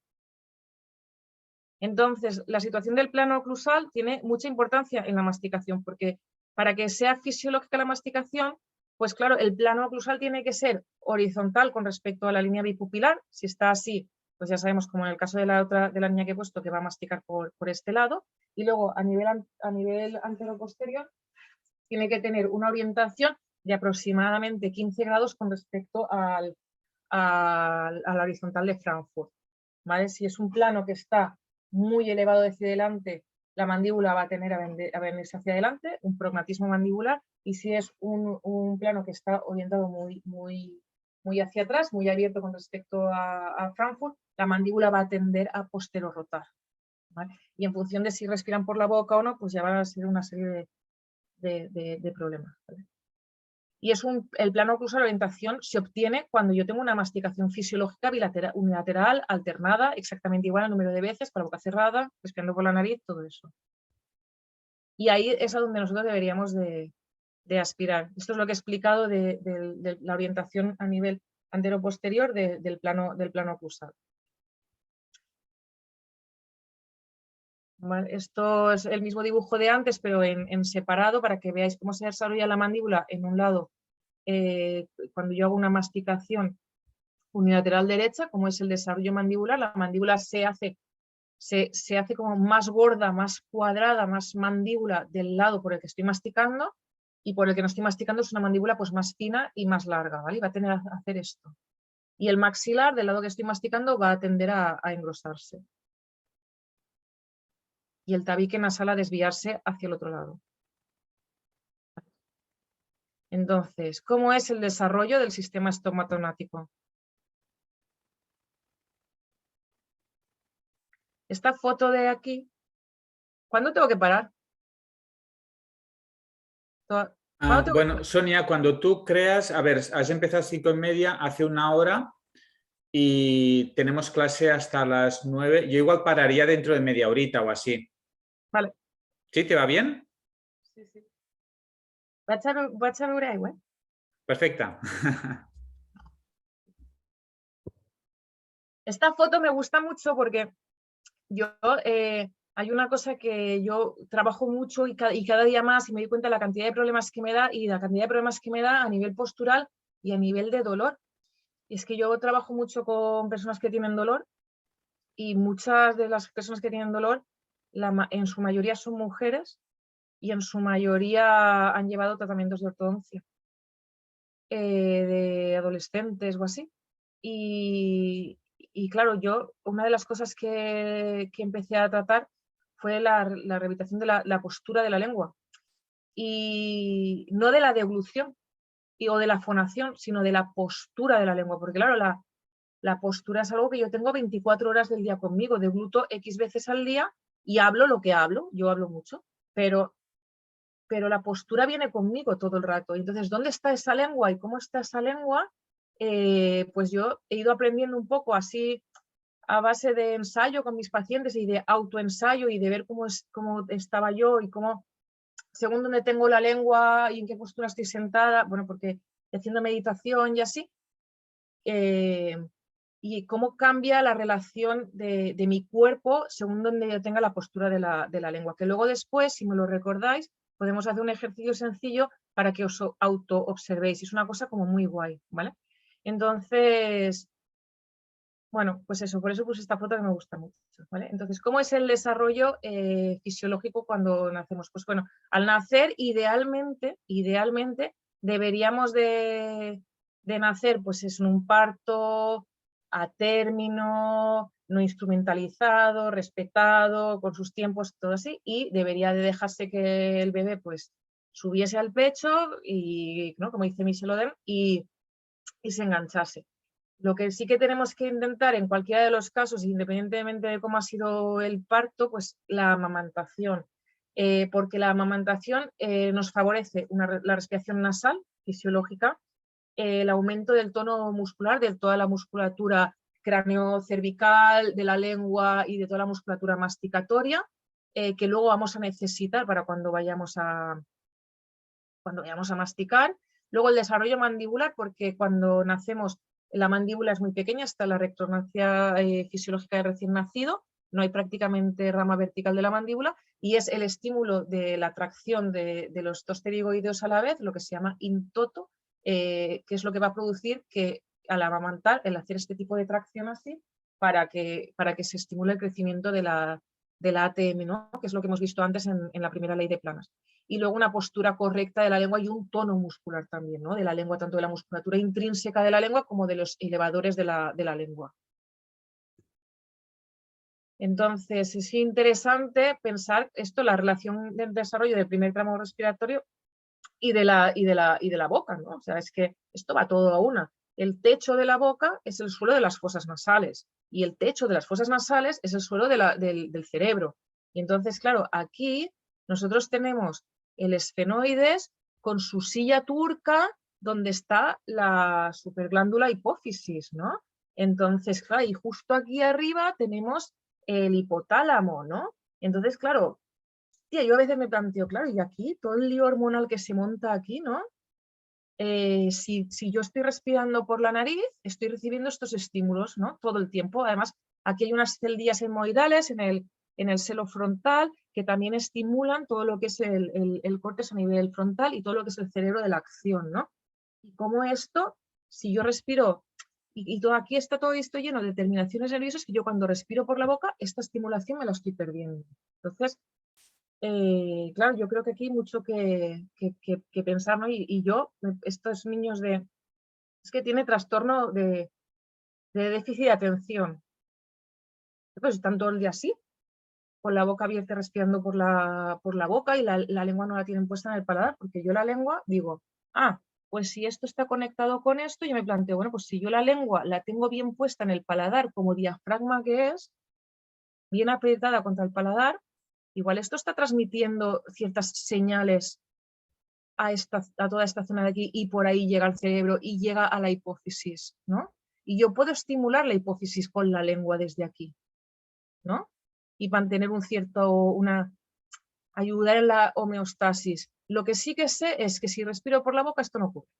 Entonces, la situación del plano oclusal tiene mucha importancia en la masticación, porque para que sea fisiológica la masticación, pues claro, el plano oclusal tiene que ser horizontal con respecto a la línea bipupilar. Si está así, pues ya sabemos, como en el caso de la niña que he puesto, que va a masticar por este lado. Y luego, a nivel antero-posterior, tiene que tener una orientación de aproximadamente 15 grados con respecto a la horizontal de Frankfurt, ¿vale? Si es un plano que está muy elevado hacia adelante, la mandíbula va a tener a venirse hacia adelante, un prognatismo mandibular, y si es un plano que está orientado muy hacia atrás, muy abierto con respecto a Frankfurt, la mandíbula va a tender a posterorotar, ¿vale? Y en función de si respiran por la boca o no, pues ya van a ser una serie de problemas, ¿vale? Y el plano oclusal, la orientación se obtiene cuando yo tengo una masticación fisiológica bilateral, unilateral, alternada, exactamente igual al número de veces, con la boca cerrada, respirando por la nariz, todo eso. Y ahí es a donde nosotros deberíamos de aspirar. Esto es lo que he explicado de la orientación a nivel antero-posterior del plano oclusal. ¿Vale? Esto es el mismo dibujo de antes, pero en separado, para que veáis cómo se desarrolla la mandíbula en un lado. Cuando yo hago una masticación unilateral derecha, como es el desarrollo mandibular, la mandíbula se hace como más gorda, más cuadrada, más mandíbula del lado por el que estoy masticando, y por el que no estoy masticando es una mandíbula pues más fina y más larga, ¿vale? Y va a tender a hacer esto. Y el maxilar del lado que estoy masticando va a tender a engrosarse. Y el tabique nasal a desviarse hacia el otro lado. Entonces, ¿cómo es el desarrollo del sistema estomatonático? Esta foto de aquí, ¿cuándo tengo que parar? ¿Cuándo tengo que Bueno, Sonia, cuando tú creas, a ver, has empezado a 5:30, hace 1 hora y tenemos clase hasta las 9. Yo igual pararía dentro de media horita o así. Vale. ¿Sí? ¿Te va bien? Sí, sí. Vaig a veure aigua. Perfecta. Esta foto me gusta mucho porque yo hay una cosa que yo trabajo mucho y cada día más, y me doy cuenta de la cantidad de problemas que me da y la cantidad de problemas que me da a nivel postural y a nivel de dolor. Y es que yo trabajo mucho con personas que tienen dolor, y muchas de las personas que tienen dolor, en su mayoría son mujeres, y en su mayoría han llevado tratamientos de ortodoncia de adolescentes o así. Y claro, yo una de las cosas que empecé a tratar fue la rehabilitación de la postura de la lengua, y no de la deglución o de la fonación, sino de la postura de la lengua, porque claro, la postura es algo que yo tengo 24 horas del día conmigo, degluto X veces al día y hablo lo que hablo, yo hablo mucho, pero la postura viene conmigo todo el rato. Entonces, ¿dónde está esa lengua y cómo está esa lengua? Pues yo he ido aprendiendo un poco así a base de ensayo con mis pacientes y de autoensayo y de ver cómo estaba yo y cómo, según dónde tengo la lengua y en qué postura estoy sentada, bueno, porque haciendo meditación y así, y cómo cambia la relación de mi cuerpo según donde yo tenga la postura de la lengua. Que luego después, si me lo recordáis, podemos hacer un ejercicio sencillo para que os auto-observéis. Es una cosa como muy guay, ¿vale? Entonces, bueno, pues eso, por eso puse esta foto que me gusta mucho, ¿vale? Entonces, ¿cómo es el desarrollo fisiológico cuando nacemos? Pues bueno, al nacer, idealmente deberíamos de nacer pues en un parto a término, no instrumentalizado, respetado, con sus tiempos, todo así, y debería de dejarse que el bebé pues subiese al pecho y, ¿no?, como dice Michel Odem, y se enganchase. Lo que sí que tenemos que intentar en cualquiera de los casos, independientemente de cómo ha sido el parto, pues la amamantación. Porque la amamantación nos favorece la respiración nasal fisiológica, el aumento del tono muscular de toda la musculatura cráneo-cervical, de la lengua y de toda la musculatura masticatoria, que luego vamos a necesitar para cuando vayamos a masticar. Luego el desarrollo mandibular, porque cuando nacemos la mandíbula es muy pequeña, está la retronancia fisiológica del recién nacido, no hay prácticamente rama vertical de la mandíbula, y es el estímulo de la tracción de los dos pterigoideos a la vez, lo que se llama intoto, que es lo que va a producir que al amamantar, el hacer este tipo de tracción así, para que se estimule el crecimiento de la ATM, ¿no? Que es lo que hemos visto antes en la primera ley de Planas. Y luego una postura correcta de la lengua y un tono muscular también, ¿no? De la lengua, tanto de la musculatura intrínseca de la lengua como de los elevadores de la lengua. Entonces, es interesante pensar esto, la relación del desarrollo del primer tramo respiratorio y de la boca, ¿no? O sea, es que esto va todo a una. El techo de la boca es el suelo de las fosas nasales y el techo de las fosas nasales es el suelo del cerebro. Y entonces, claro, aquí nosotros tenemos el esfenoides con su silla turca donde está la superglándula hipófisis, ¿no? Entonces, claro, y justo aquí arriba tenemos el hipotálamo, ¿no? Entonces, claro, tía, yo a veces me planteo, claro, y aquí todo el lío hormonal que se monta aquí, ¿no? Si yo estoy respirando por la nariz, estoy recibiendo estos estímulos, ¿no? Todo el tiempo. Además, aquí hay unas celdillas hemorroidales en el seno frontal que también estimulan todo lo que es el córtex a nivel frontal y todo lo que es el cerebro de la acción, ¿no? Y como esto, si yo respiro, y todo aquí está todo esto lleno de terminaciones nerviosas, que yo cuando respiro por la boca, esta estimulación me la estoy perdiendo. Entonces, claro, yo creo que aquí hay mucho que pensar, ¿no? Y yo, estos niños es que tiene trastorno de déficit de atención. Pues están todo el día así, con la boca abierta respirando por la boca y la lengua no la tienen puesta en el paladar, porque yo la lengua digo, pues si esto está conectado con esto, yo me planteo, bueno, pues si yo la lengua la tengo bien puesta en el paladar como diafragma que es, bien apretada contra el paladar, igual esto está transmitiendo ciertas señales a toda esta zona de aquí y por ahí llega al cerebro y llega a la hipófisis, ¿no? Y yo puedo estimular la hipófisis con la lengua desde aquí, ¿no? Y mantener ayudar en la homeostasis. Lo que sí que sé es que si respiro por la boca esto no ocurre,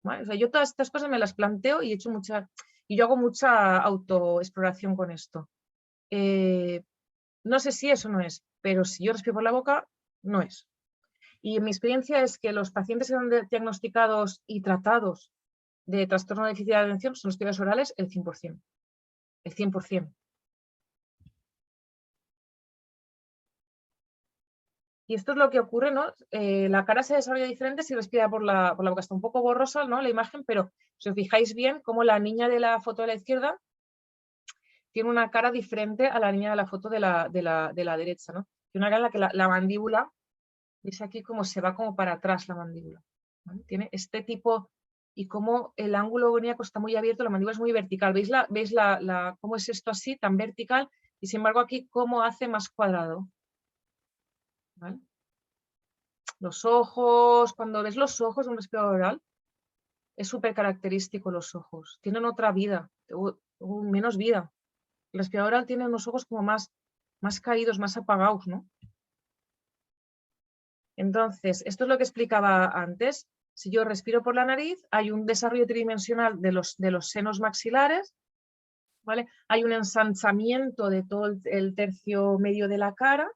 ¿vale? O sea, yo todas estas cosas me las planteo y yo hago mucha autoexploración con esto. No sé si eso no es, pero si yo respiro por la boca, no es. Y mi experiencia es que los pacientes que son diagnosticados y tratados de trastorno de déficit de atención son los cuidados orales el 100%. El 100%. Y esto es lo que ocurre, ¿no? La cara se desarrolla diferente si respira por la boca. Está un poco borrosa, ¿no? La imagen, pero si os fijáis bien, como la niña de la foto de la izquierda tiene una cara diferente a la niña de la foto de la derecha, ¿no? Tiene una cara en la que la mandíbula, veis aquí como se va como para atrás la mandíbula, ¿vale? Tiene este tipo, y como el ángulo veníaco está muy abierto, la mandíbula es muy vertical. ¿Veis cómo es esto así, tan vertical? Y sin embargo aquí cómo hace más cuadrado, ¿vale? Los ojos, cuando ves los ojos de un respirador oral, es súper característico los ojos. Tienen otra vida, menos vida. El respirador oral tiene unos ojos como más caídos, más apagados, ¿no? Entonces, esto es lo que explicaba antes. Si yo respiro por la nariz, hay un desarrollo tridimensional de los senos maxilares, ¿vale? Hay un ensanchamiento de todo el tercio medio de la cara,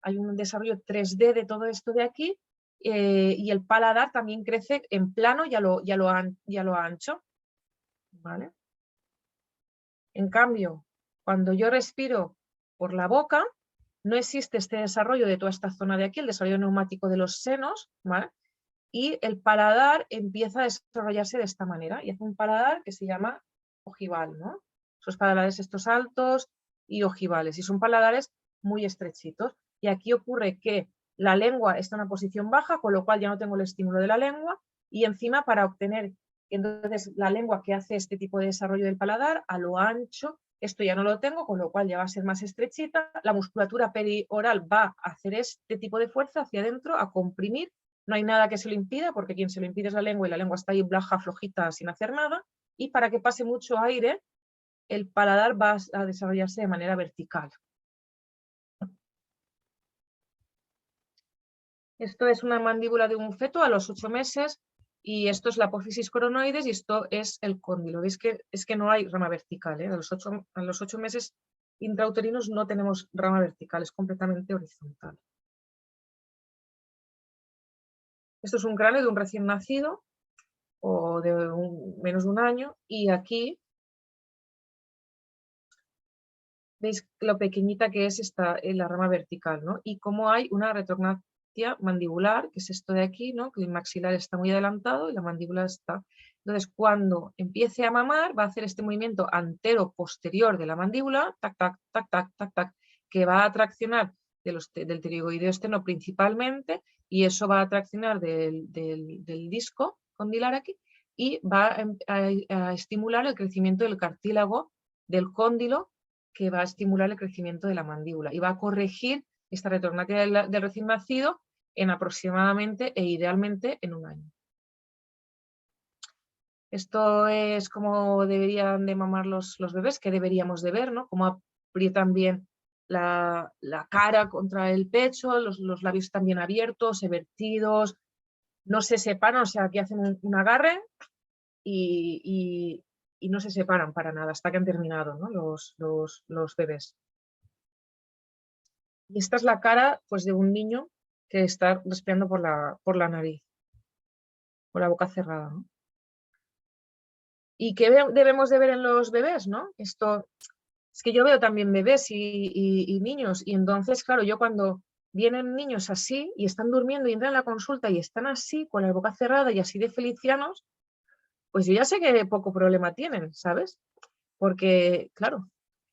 hay un desarrollo 3D de todo esto de aquí, y el paladar también crece en plano y a lo ancho, ¿vale? En cambio, cuando yo respiro por la boca, no existe este desarrollo de toda esta zona de aquí, el desarrollo neumático de los senos, ¿vale? Y el paladar empieza a desarrollarse de esta manera y hace un paladar que se llama ojival, ¿no? Esos paladares estos altos y ojivales, y son paladares muy estrechitos. Y aquí ocurre que la lengua está en una posición baja, con lo cual ya no tengo el estímulo de la lengua, y encima para obtener, entonces la lengua que hace este tipo de desarrollo del paladar a lo ancho, esto ya no lo tengo, con lo cual ya va a ser más estrechita, la musculatura perioral va a hacer este tipo de fuerza hacia adentro, a comprimir. No hay nada que se lo impida, porque quien se lo impide es la lengua y la lengua está ahí baja, flojita, sin hacer nada. Y para que pase mucho aire, el paladar va a desarrollarse de manera vertical. Esto es una mandíbula de un feto a los 8 meses y esto es la apófisis coronoides y esto es el cóndilo. Veis que es que no hay rama vertical, ¿eh? A los 8 meses intrauterinos no tenemos rama vertical, es completamente horizontal. Esto es un cráneo de un recién nacido o de menos de un año y aquí veis lo pequeñita que es la rama vertical, ¿no? Y cómo hay una retrognatia mandibular, que es esto de aquí, ¿no? Que el maxilar está muy adelantado y la mandíbula está. Entonces, cuando empiece a mamar, va a hacer este movimiento antero-posterior de la mandíbula, tac, tac, tac, tac, tac, tac, que va a traccionar del pterigoideo externo principalmente, y eso va a traccionar del disco condilar aquí, y va a estimular el crecimiento del cartílago del cóndilo, que va a estimular el crecimiento de la mandíbula y va a corregir esta retrognatia del recién nacido en aproximadamente e idealmente en un año. Esto es como deberían de mamar los bebés, que deberíamos de ver, ¿no? Cómo aprietan bien la cara contra el pecho, los labios están bien abiertos, evertidos, no se separan, o sea, aquí hacen un agarre y no se separan para nada hasta que han terminado, ¿no? los bebés. Y esta es la cara, pues, de un niño que está respirando por la nariz, con la boca cerrada, ¿no? ¿Y qué debemos de ver en los bebés, no? Esto es que yo veo también bebés y niños, y entonces, claro, yo cuando vienen niños así y están durmiendo y entran a la consulta y están así, con la boca cerrada y así de felicianos, pues yo ya sé que poco problema tienen, ¿sabes? Porque, claro,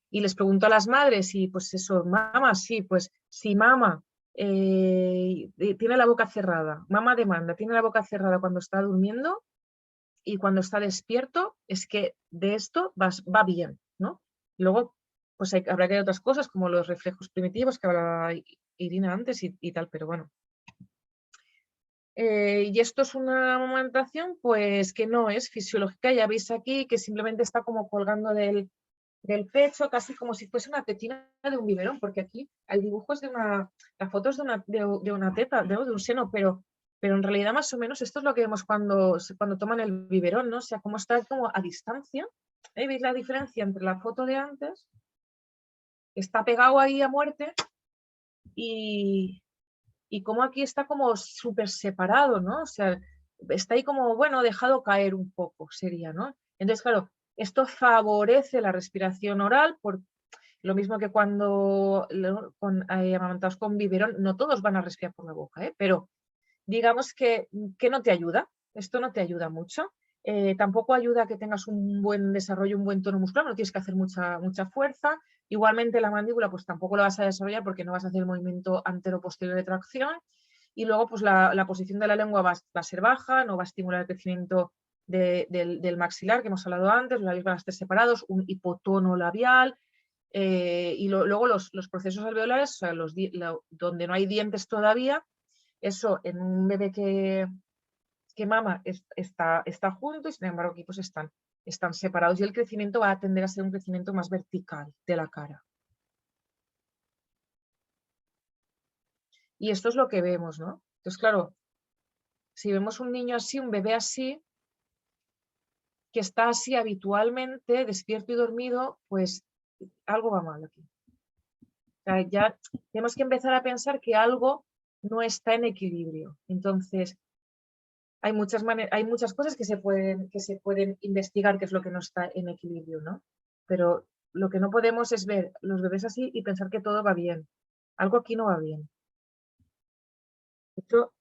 y les pregunto a las madres y pues eso, mamá, sí, pues si mamá tiene la boca cerrada, mamá demanda, tiene la boca cerrada cuando está durmiendo y cuando está despierto, es que de esto va bien, ¿no? Luego, pues habrá que hay otras cosas como los reflejos primitivos que hablaba Irina antes y tal, pero bueno. Y esto es una amamantación pues que no es fisiológica, ya veis aquí que simplemente está como colgando del pecho, casi como si fuese una tetina de un biberón, porque aquí el dibujo es la foto es de una teta, de un seno, pero en realidad más o menos esto es lo que vemos cuando toman el biberón, ¿no? O sea, cómo está como a distancia. ¿Veis la diferencia entre la foto de antes? Está pegado ahí a muerte y cómo aquí está como súper separado, ¿no? O sea, está ahí como, bueno, dejado caer un poco, sería, ¿no? Entonces, claro, esto favorece la respiración oral, por lo mismo que cuando amamantados con biberón, no todos van a respirar por la boca, ¿eh? Pero digamos que no te ayuda, esto no te ayuda mucho. Tampoco ayuda a que tengas un buen desarrollo, un buen tono muscular, no tienes que hacer mucha fuerza. Igualmente la mandíbula pues tampoco la vas a desarrollar porque no vas a hacer el movimiento antero-posterior de tracción. Y luego pues la posición de la lengua va a ser baja, no va a estimular el crecimiento del maxilar que hemos hablado antes, los labios van a estar separados, un hipotono labial. Y luego los procesos alveolares, o sea, donde no hay dientes todavía, eso en un bebé que mama está junto y sin embargo aquí pues están separados y el crecimiento va a tender a ser un crecimiento más vertical de la cara. Y esto es lo que vemos, ¿no? Entonces, claro, si vemos un niño así, un bebé así, que está así habitualmente, despierto y dormido, pues algo va mal aquí. O sea, ya tenemos que empezar a pensar que algo no está en equilibrio. Entonces, hay muchas cosas que se pueden investigar qué es lo que no está en equilibrio, ¿no? Pero lo que no podemos es ver los bebés así y pensar que todo va bien. Algo aquí no va bien. De hecho,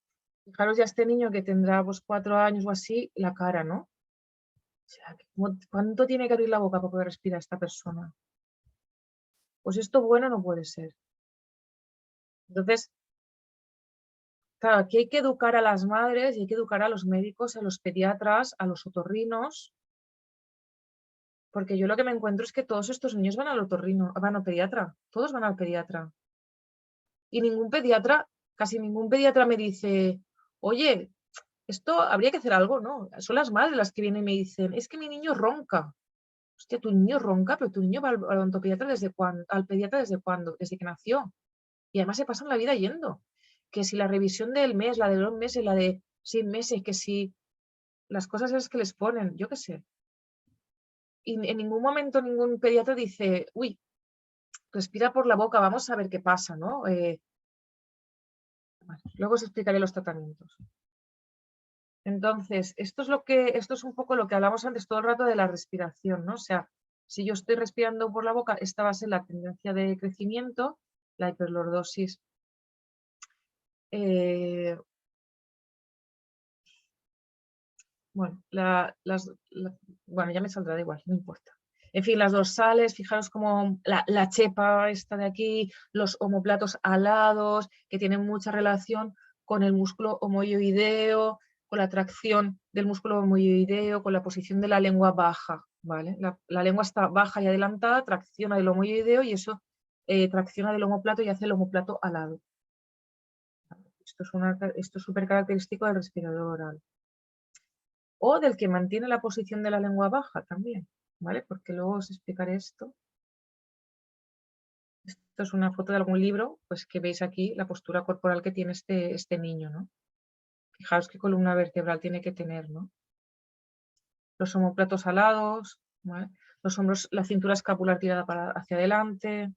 fijaros ya este niño que tendrá pues 4 años o así, la cara, ¿no? O sea, ¿cuánto tiene que abrir la boca para poder respirar esta persona? Pues esto bueno no puede ser. Entonces, claro, aquí hay que educar a las madres y hay que educar a los médicos, a los pediatras, a los otorrinos, porque yo lo que me encuentro es que todos estos niños van al otorrino, van al pediatra, todos van al pediatra. Y casi ningún pediatra me dice, oye, esto habría que hacer algo, ¿no? Son las madres las que vienen y me dicen, es que mi niño ronca. Hostia, tu niño ronca, pero tu niño va al odontopediatra al pediatra desde cuándo, desde que nació. Y además se pasan la vida yendo. que si la revisión del mes, la de 2 meses, la de 6 meses, que si las cosas es que les ponen, yo qué sé. Y en ningún momento ningún pediatra dice, uy, respira por la boca, vamos a ver qué pasa, ¿no? Bueno, luego os explicaré los tratamientos. Entonces, esto es un poco lo que hablamos antes todo el rato de la respiración, ¿no? O sea, si yo estoy respirando por la boca, esta va a ser la tendencia de crecimiento, la hiperlordosis. Bueno, bueno, ya me saldrá, da igual, no importa. En fin, las dorsales, fijaros como la chepa esta de aquí, los omóplatos alados, que tienen mucha relación con el músculo homoioideo, con la tracción del músculo homoioideo, con la posición de la lengua baja, ¿vale? La lengua está baja y adelantada, tracciona del homoioideo y eso tracciona del omóplato y hace el omóplato alado. Esto es súper característico del respirador oral. O del que mantiene la posición de la lengua baja también, ¿vale? Porque luego os explicaré esto. Esto es una foto de algún libro, pues que veis aquí la postura corporal que tiene este niño, ¿no? Fijaos qué columna vertebral tiene que tener, ¿no? Los omóplatos alados, ¿vale? Los hombros, la cintura escapular tirada hacia adelante.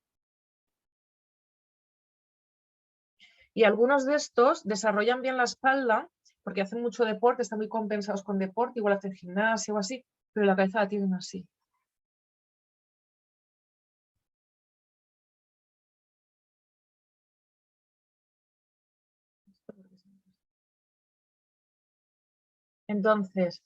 Y algunos de estos desarrollan bien la espalda porque hacen mucho deporte, están muy compensados con deporte, igual hacen gimnasia o así, pero la cabeza la tienen así. Entonces,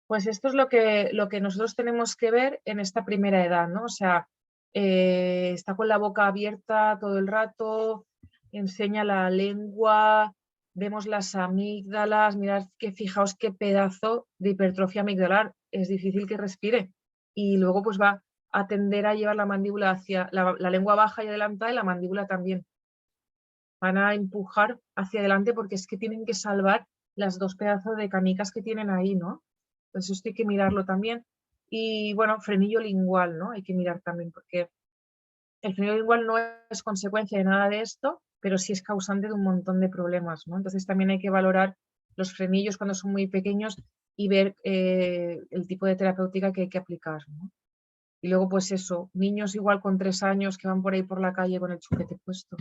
pues esto es lo que nosotros tenemos que ver en esta primera edad, ¿no? O sea, está con la boca abierta todo el rato, enseña la lengua, vemos las amígdalas, mirad que fijaos qué pedazo de hipertrofia amigdalar, es difícil que respire. Y luego pues va a tender a llevar la mandíbula hacia la lengua baja y adelantada y la mandíbula también. Van a empujar hacia adelante porque es que tienen que salvar las 2 pedazos de canicas que tienen ahí, ¿no? Entonces esto hay que mirarlo también. Y bueno, frenillo lingual, ¿no? Hay que mirar también porque el frenillo lingual no es consecuencia de nada de esto, pero sí es causante de un montón de problemas, ¿no? Entonces también hay que valorar los frenillos cuando son muy pequeños y ver el tipo de terapéutica que hay que aplicar, ¿no? Y luego pues eso, niños igual con 3 años que van por ahí por la calle con el chupete puesto.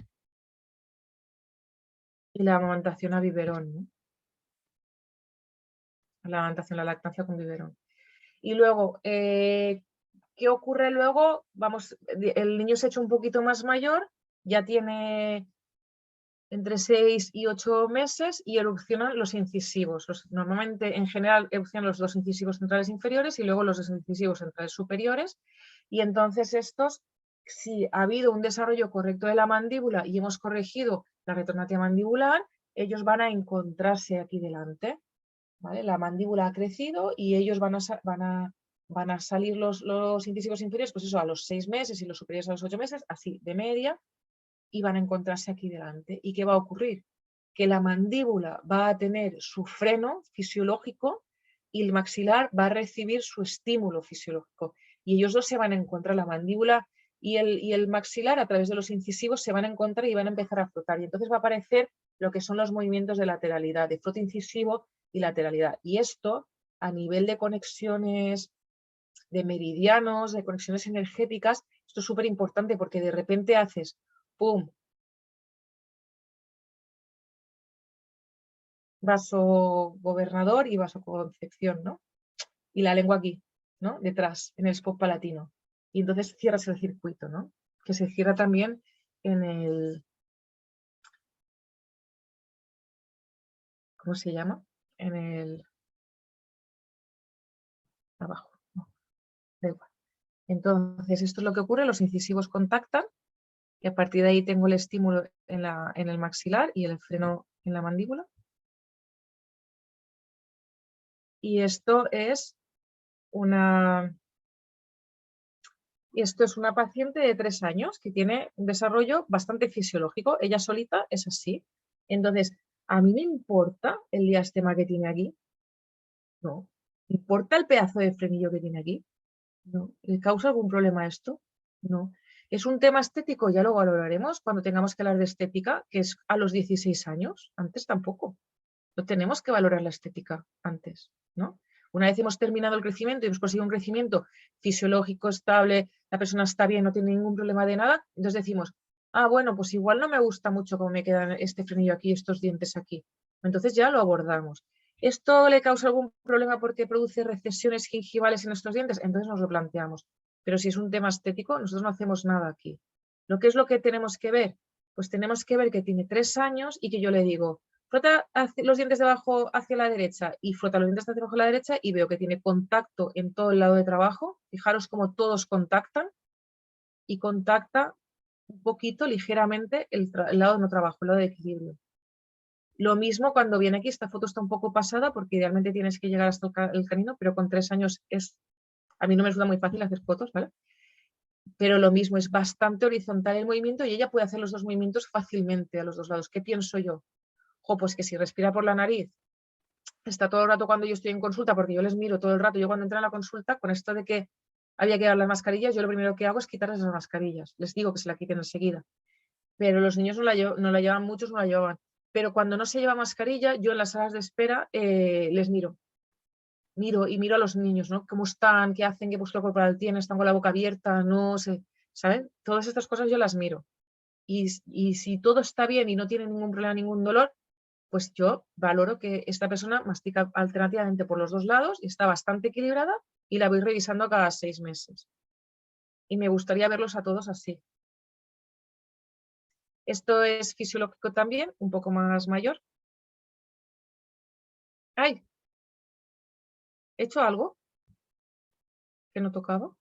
Y la amamantación a biberón, ¿no? La amamantación, la lactancia con biberón. Y luego, ¿qué ocurre luego? Vamos, el niño se ha hecho un poquito más mayor, ya tiene entre 6 y 8 meses y erupcionan los incisivos. Normalmente, en general, erupcionan los 2 incisivos centrales inferiores y luego los 2 incisivos centrales superiores. Y entonces estos, si ha habido un desarrollo correcto de la mandíbula y hemos corregido la retornatia mandibular, ellos van a encontrarse aquí delante. ¿Vale? La mandíbula ha crecido y ellos van a salir los incisivos inferiores, pues eso, a los 6 meses y los superiores a los 8 meses, así de media, y van a encontrarse aquí delante. ¿Y qué va a ocurrir? Que la mandíbula va a tener su freno fisiológico y el maxilar va a recibir su estímulo fisiológico. Y ellos dos se van a encontrar, la mandíbula y el maxilar a través de los incisivos se van a encontrar y van a empezar a frotar. Y entonces va a aparecer lo que son los movimientos de lateralidad, de frote incisivo y lateralidad. Y esto, a nivel de conexiones, de meridianos, de conexiones energéticas, esto es súper importante porque de repente haces, ¡pum!, vaso gobernador y vasoconcepción, ¿no? Y la lengua aquí, ¿no? Detrás, en el spot palatino. Y entonces cierras el circuito, ¿no? Que se cierra también en el... ¿Cómo se llama? En el... abajo, no, da igual. Entonces, esto es lo que ocurre, los incisivos contactan y a partir de ahí tengo el estímulo en el maxilar y el freno en la mandíbula. Y esto es una paciente de 3 años que tiene un desarrollo bastante fisiológico. Ella solita es así. Entonces, ¿a mí me importa el diastema que tiene aquí? No. ¿Me importa el pedazo de frenillo que tiene aquí? No. ¿Le causa algún problema esto? No. ¿Es un tema estético? Ya lo valoraremos cuando tengamos que hablar de estética, que es a los 16 años. Antes tampoco. No tenemos que valorar la estética antes, ¿no? Una vez hemos terminado el crecimiento y hemos conseguido un crecimiento fisiológico, estable, la persona está bien, no tiene ningún problema de nada, entonces decimos, ah, bueno, pues igual no me gusta mucho cómo me queda este frenillo aquí, estos dientes aquí. Entonces ya lo abordamos. ¿Esto le causa algún problema porque produce recesiones gingivales en nuestros dientes? Entonces nos lo planteamos. Pero si es un tema estético, nosotros no hacemos nada aquí. ¿Lo que es lo que tenemos que ver? Pues tenemos que ver que tiene 3 años y que yo le digo, frota los dientes de abajo hacia la derecha y frota los dientes de abajo a la derecha y veo que tiene contacto en todo el lado de trabajo. Fijaros cómo todos contactan y contacta un poquito, ligeramente, el lado de no trabajo, el lado de equilibrio. Lo mismo cuando viene aquí, esta foto está un poco pasada porque idealmente tienes que llegar hasta el canino, pero con 3 años a mí no me resulta muy fácil hacer fotos, ¿vale? Pero lo mismo, es bastante horizontal el movimiento y ella puede hacer los dos movimientos fácilmente a los dos lados. ¿Qué pienso yo? Pues que si respira por la nariz, está todo el rato cuando yo estoy en consulta, porque yo les miro todo el rato, yo cuando entro a la consulta, con esto de que había que dar las mascarillas, yo lo primero que hago es quitarles las mascarillas, les digo que se la quiten enseguida, pero los niños no la llevan, muchos no la llevaban, pero cuando no se lleva mascarilla, yo en las salas de espera les miro y miro a los niños, ¿no? ¿Cómo están? ¿Qué hacen? ¿Qué postura corporal tienen? ¿Están con la boca abierta? No sé, ¿saben? Todas estas cosas yo las miro. Y si todo está bien y no tiene ningún problema, ningún dolor, pues yo valoro que esta persona mastica alternativamente por los dos lados y está bastante equilibrada y la voy revisando cada 6 meses. Y me gustaría verlos a todos así. Esto es fisiológico también, un poco más mayor. ¡Ay! ¿He hecho algo que no tocaba?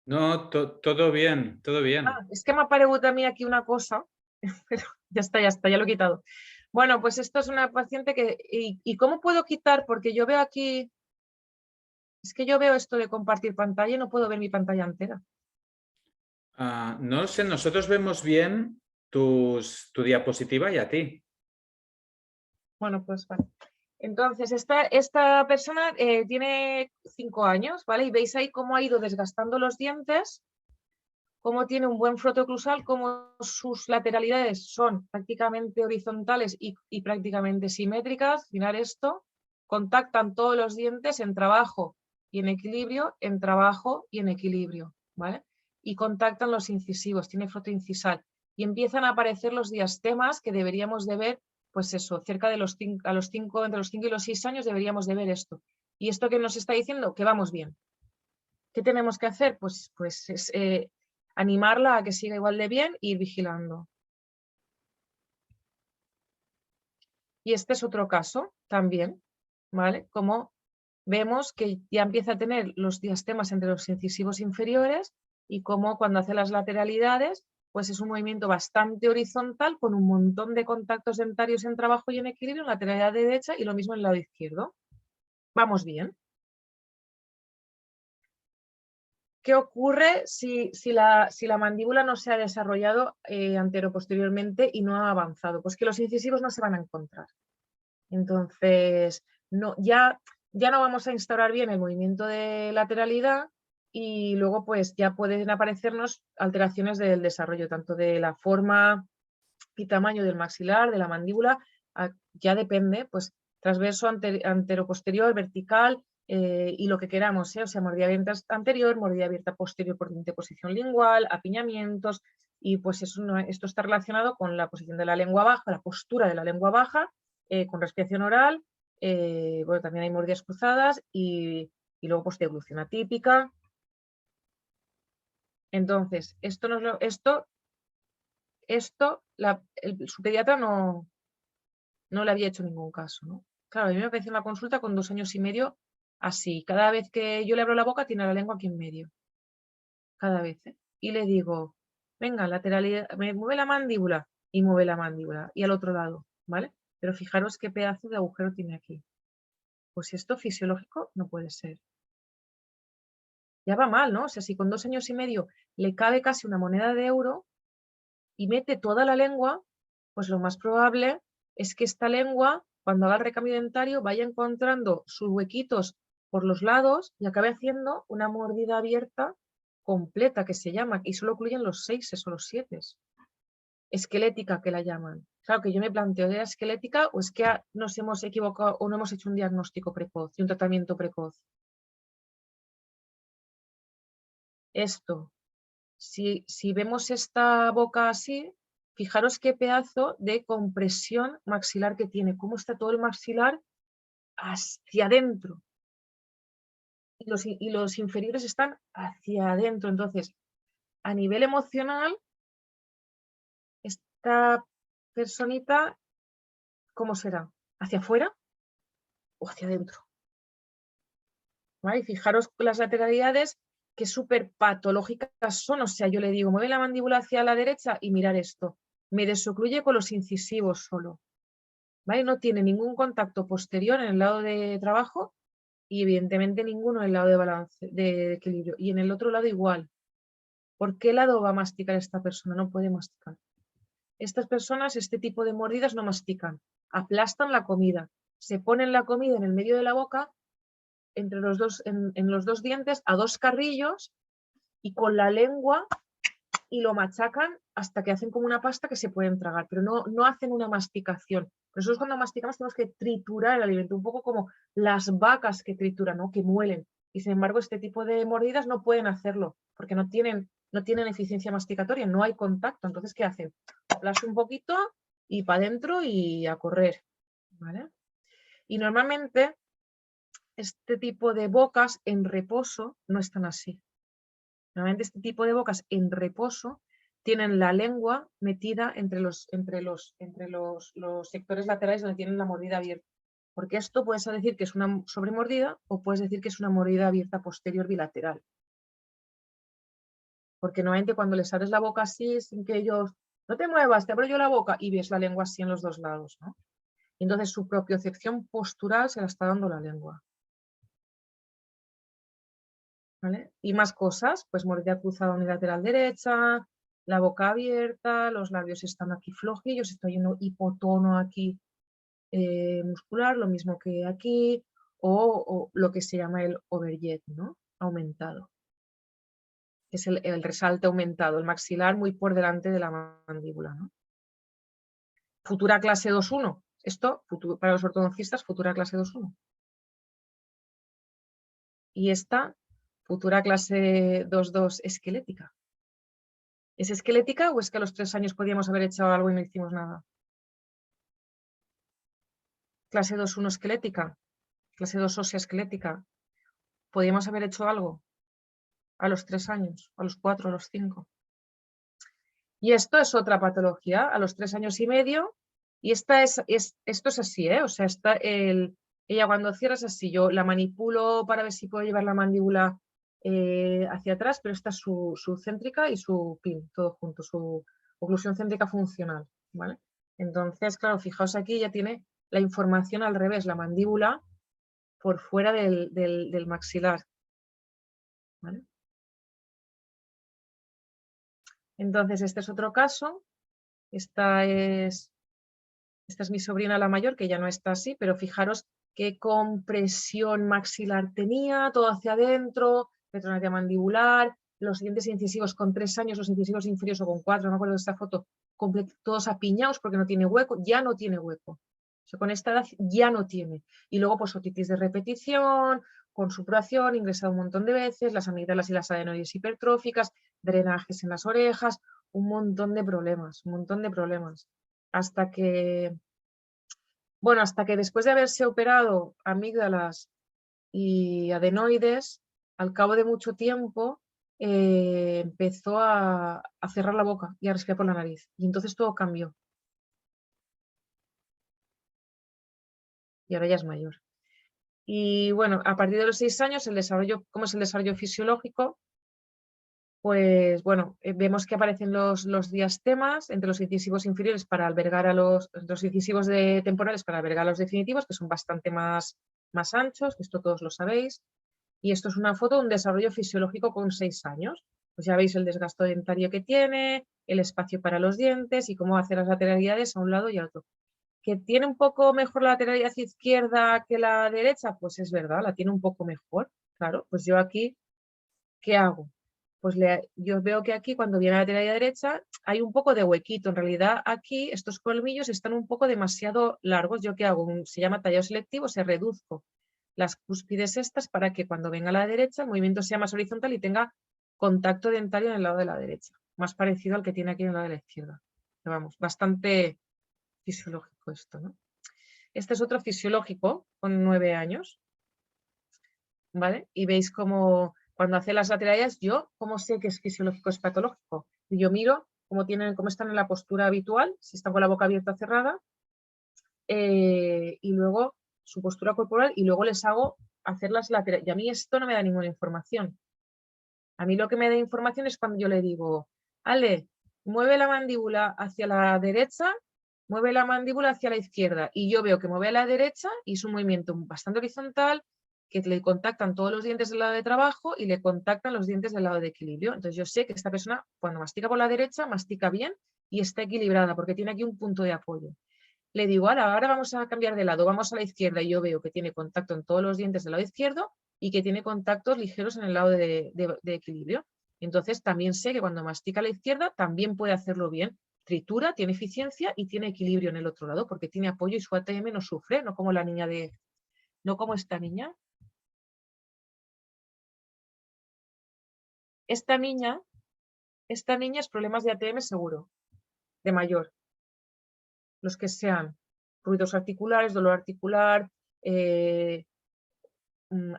No, todo bien, todo bien. Es que me ha aparecido a mí aquí una cosa, pero ya está, ya lo he quitado. Bueno, pues esto es una paciente que... ¿Y cómo puedo quitar? Porque yo veo aquí... Es que yo veo esto de compartir pantalla y no puedo ver mi pantalla entera. No lo sé, nosotros vemos bien tu diapositiva y a ti. Bueno, pues vale. Entonces, esta persona tiene 5 años, ¿vale? Y veis ahí cómo ha ido desgastando los dientes, cómo tiene un buen froto oclusal, cómo sus lateralidades son prácticamente horizontales y prácticamente simétricas. Mirar esto, contactan todos los dientes en trabajo y en equilibrio, en trabajo y en equilibrio, ¿vale? Y contactan los incisivos, tiene froto incisal. Y empiezan a aparecer los diastemas que deberíamos de ver, pues eso, cerca de entre los 5 y los 6 años deberíamos de ver esto. ¿Y esto qué nos está diciendo? Que vamos bien. ¿Qué tenemos que hacer? Pues es animarla a que siga igual de bien e ir vigilando. Y este es otro caso también, ¿vale? Como vemos que ya empieza a tener los diastemas entre los incisivos inferiores y como cuando hace las lateralidades, pues es un movimiento bastante horizontal con un montón de contactos dentarios en trabajo y en equilibrio en la lateralidad derecha y lo mismo en el lado izquierdo. Vamos bien. ¿Qué ocurre si la mandíbula no se ha desarrollado antero-posteriormente y no ha avanzado? Pues que los incisivos no se van a encontrar. Entonces, ya no vamos a instaurar bien el movimiento de lateralidad y luego pues ya pueden aparecernos alteraciones del desarrollo, tanto de la forma y tamaño del maxilar, de la mandíbula, ya depende, pues transverso, antero-posterior, vertical, y lo que queramos, o sea, mordida abierta anterior, mordida abierta posterior por posición lingual, apiñamientos, y pues esto está relacionado con la posición de la lengua baja, la postura de la lengua baja, con respiración oral, bueno, también hay mordidas cruzadas y luego pues deglución atípica. Entonces, su pediatra no le había hecho ningún caso, ¿no? Claro, a mí me apareció una consulta con 2 años y medio así. Cada vez que yo le abro la boca tiene la lengua aquí en medio. Cada vez, ¿eh? Y le digo, venga, lateralidad, me mueve la mandíbula y mueve la mandíbula. Y al otro lado, ¿vale? Pero fijaros qué pedazo de agujero tiene aquí. Pues esto fisiológico no puede ser. Ya va mal, ¿no? O sea, si con 2 años y medio le cabe casi una moneda de euro y mete toda la lengua, pues lo más probable es que esta lengua, cuando haga el recambio dentario, vaya encontrando sus huequitos por los lados y acabe haciendo una mordida abierta completa que se llama, y solo incluyen los 6 o los 7. Esquelética que la llaman. Claro que yo me planteo, ¿era esquelética o es que nos hemos equivocado o no hemos hecho un diagnóstico precoz y un tratamiento precoz? Esto, si vemos esta boca así, fijaros qué pedazo de compresión maxilar que tiene, cómo está todo el maxilar hacia adentro. Y los inferiores están hacia adentro. Entonces, a nivel emocional, esta personita, ¿cómo será? ¿Hacia afuera o hacia adentro? ¿Vale? Y fijaros las lateralidades que súper patológicas son. O sea, yo le digo, mueve la mandíbula hacia la derecha y mirar esto. Me desocluye con los incisivos solo. ¿Vale? No tiene ningún contacto posterior en el lado de trabajo y evidentemente ninguno en el lado de balance, de equilibrio. Y en el otro lado igual. ¿Por qué lado va a masticar esta persona? No puede masticar. Estas personas, este tipo de mordidas no mastican. Aplastan la comida. Se ponen la comida en el medio de la boca, entre los dos, en los dos dientes, a dos carrillos, y con la lengua y lo machacan hasta que hacen como una pasta que se pueden tragar, pero no hacen una masticación. Nosotros cuando masticamos tenemos que triturar el alimento, un poco como las vacas que trituran, ¿no? Que muelen. Y sin embargo, este tipo de mordidas no pueden hacerlo, porque no tienen eficiencia masticatoria, no hay contacto. Entonces, ¿qué hacen? Aplasto un poquito y para adentro y a correr. ¿Vale? Y normalmente este tipo de bocas en reposo no están así. Normalmente este tipo de bocas en reposo tienen la lengua metida entre los sectores laterales donde tienen la mordida abierta. Porque esto puedes decir que es una sobremordida o puedes decir que es una mordida abierta posterior bilateral. Porque normalmente cuando les abres la boca así, sin que ellos, no te muevas, te abro yo la boca y ves la lengua así en los dos lados, ¿no? Y entonces su propiocepción postural se la está dando la lengua. ¿Vale? Y más cosas, pues mordida cruzada unilateral derecha, la boca abierta, los labios están aquí flojillos, estoy en un hipotono aquí muscular, lo mismo que aquí, o lo que se llama el overjet, ¿no? Aumentado. Es el resalte aumentado, el maxilar muy por delante de la mandíbula, ¿no? Futura clase 2.1. Esto, para los ortodoncistas, futura clase 2.1. Y esta, futura clase 2.2 esquelética. ¿Es esquelética o es que a los 3 años podíamos haber hecho algo y no hicimos nada? Clase 2.1 esquelética, clase 2 ósea esquelética. ¿Podíamos haber hecho algo a los 3 años, a los 4, a los 5? Y esto es otra patología, a los 3 años y medio. Y esto es así, ¿eh? O sea, ella cuando cierra es así. Yo la manipulo para ver si puedo llevar la mandíbula hacia atrás, pero esta es su céntrica y su pin, todo junto, su oclusión céntrica funcional, ¿vale? Entonces, claro, fijaos aquí, ya tiene la información al revés, la mandíbula por fuera del maxilar, ¿vale? Entonces, este es otro caso. Esta es mi sobrina la mayor, que ya no está así, pero fijaros qué compresión maxilar tenía, todo hacia adentro, retronatia mandibular, los dientes incisivos con 3 años, los incisivos inferiores o con 4, no me acuerdo de esta foto, todos apiñados porque no tiene hueco, ya no tiene hueco. O sea, con esta edad ya no tiene. Y luego pues otitis de repetición, con supuración, ingresado un montón de veces, las amígdalas y las adenoides hipertróficas, drenajes en las orejas, un montón de problemas, un montón de problemas. Hasta que después de haberse operado amígdalas y adenoides, al cabo de mucho tiempo empezó a cerrar la boca y a respirar por la nariz. Y entonces todo cambió. Y ahora ya es mayor. Y bueno, a partir de los 6 años, ¿cómo es el desarrollo fisiológico? Pues bueno, vemos que aparecen los diastemas entre los incisivos inferiores para albergar a los incisivos temporales para albergar a los definitivos, que son bastante más anchos, que esto todos lo sabéis. Y esto es una foto de un desarrollo fisiológico con 6 años. Pues ya veis el desgaste dentario que tiene, el espacio para los dientes y cómo hace las lateralidades a un lado y al otro. ¿Que tiene un poco mejor la lateralidad izquierda que la derecha? Pues es verdad, la tiene un poco mejor. Claro, pues yo aquí, ¿qué hago? pues yo veo que aquí cuando viene a la lateralidad derecha hay un poco de huequito. En realidad aquí estos colmillos están un poco demasiado largos. ¿Yo qué hago? Se llama tallado selectivo, se reduzco las cúspides estas para que cuando venga a la derecha el movimiento sea más horizontal y tenga contacto dentario en el lado de la derecha, más parecido al que tiene aquí en el lado de la izquierda. Pero vamos, bastante fisiológico esto, ¿no? Este es otro fisiológico con 9 años, ¿vale? Y veis como cuando hace las lateralidades, yo, ¿cómo sé que es fisiológico o es patológico? Y yo miro cómo están en la postura habitual, si están con la boca abierta o cerrada, y luego su postura corporal, y luego les hago hacer las laterales. Y a mí esto no me da ninguna información. A mí lo que me da información es cuando yo le digo, Ale, mueve la mandíbula hacia la derecha, mueve la mandíbula hacia la izquierda. Y yo veo que mueve a la derecha y es un movimiento bastante horizontal, que le contactan todos los dientes del lado de trabajo y le contactan los dientes del lado de equilibrio. Entonces yo sé que esta persona cuando mastica por la derecha, mastica bien y está equilibrada porque tiene aquí un punto de apoyo. Le digo, ahora vamos a cambiar de lado, vamos a la izquierda y yo veo que tiene contacto en todos los dientes del lado izquierdo y que tiene contactos ligeros en el lado de equilibrio. Entonces también sé que cuando mastica a la izquierda también puede hacerlo bien. Tritura, tiene eficiencia y tiene equilibrio en el otro lado porque tiene apoyo y su ATM no sufre, no como no como esta niña. Esta niña es problemas de ATM seguro, de mayor. Los que sean ruidos articulares, dolor articular,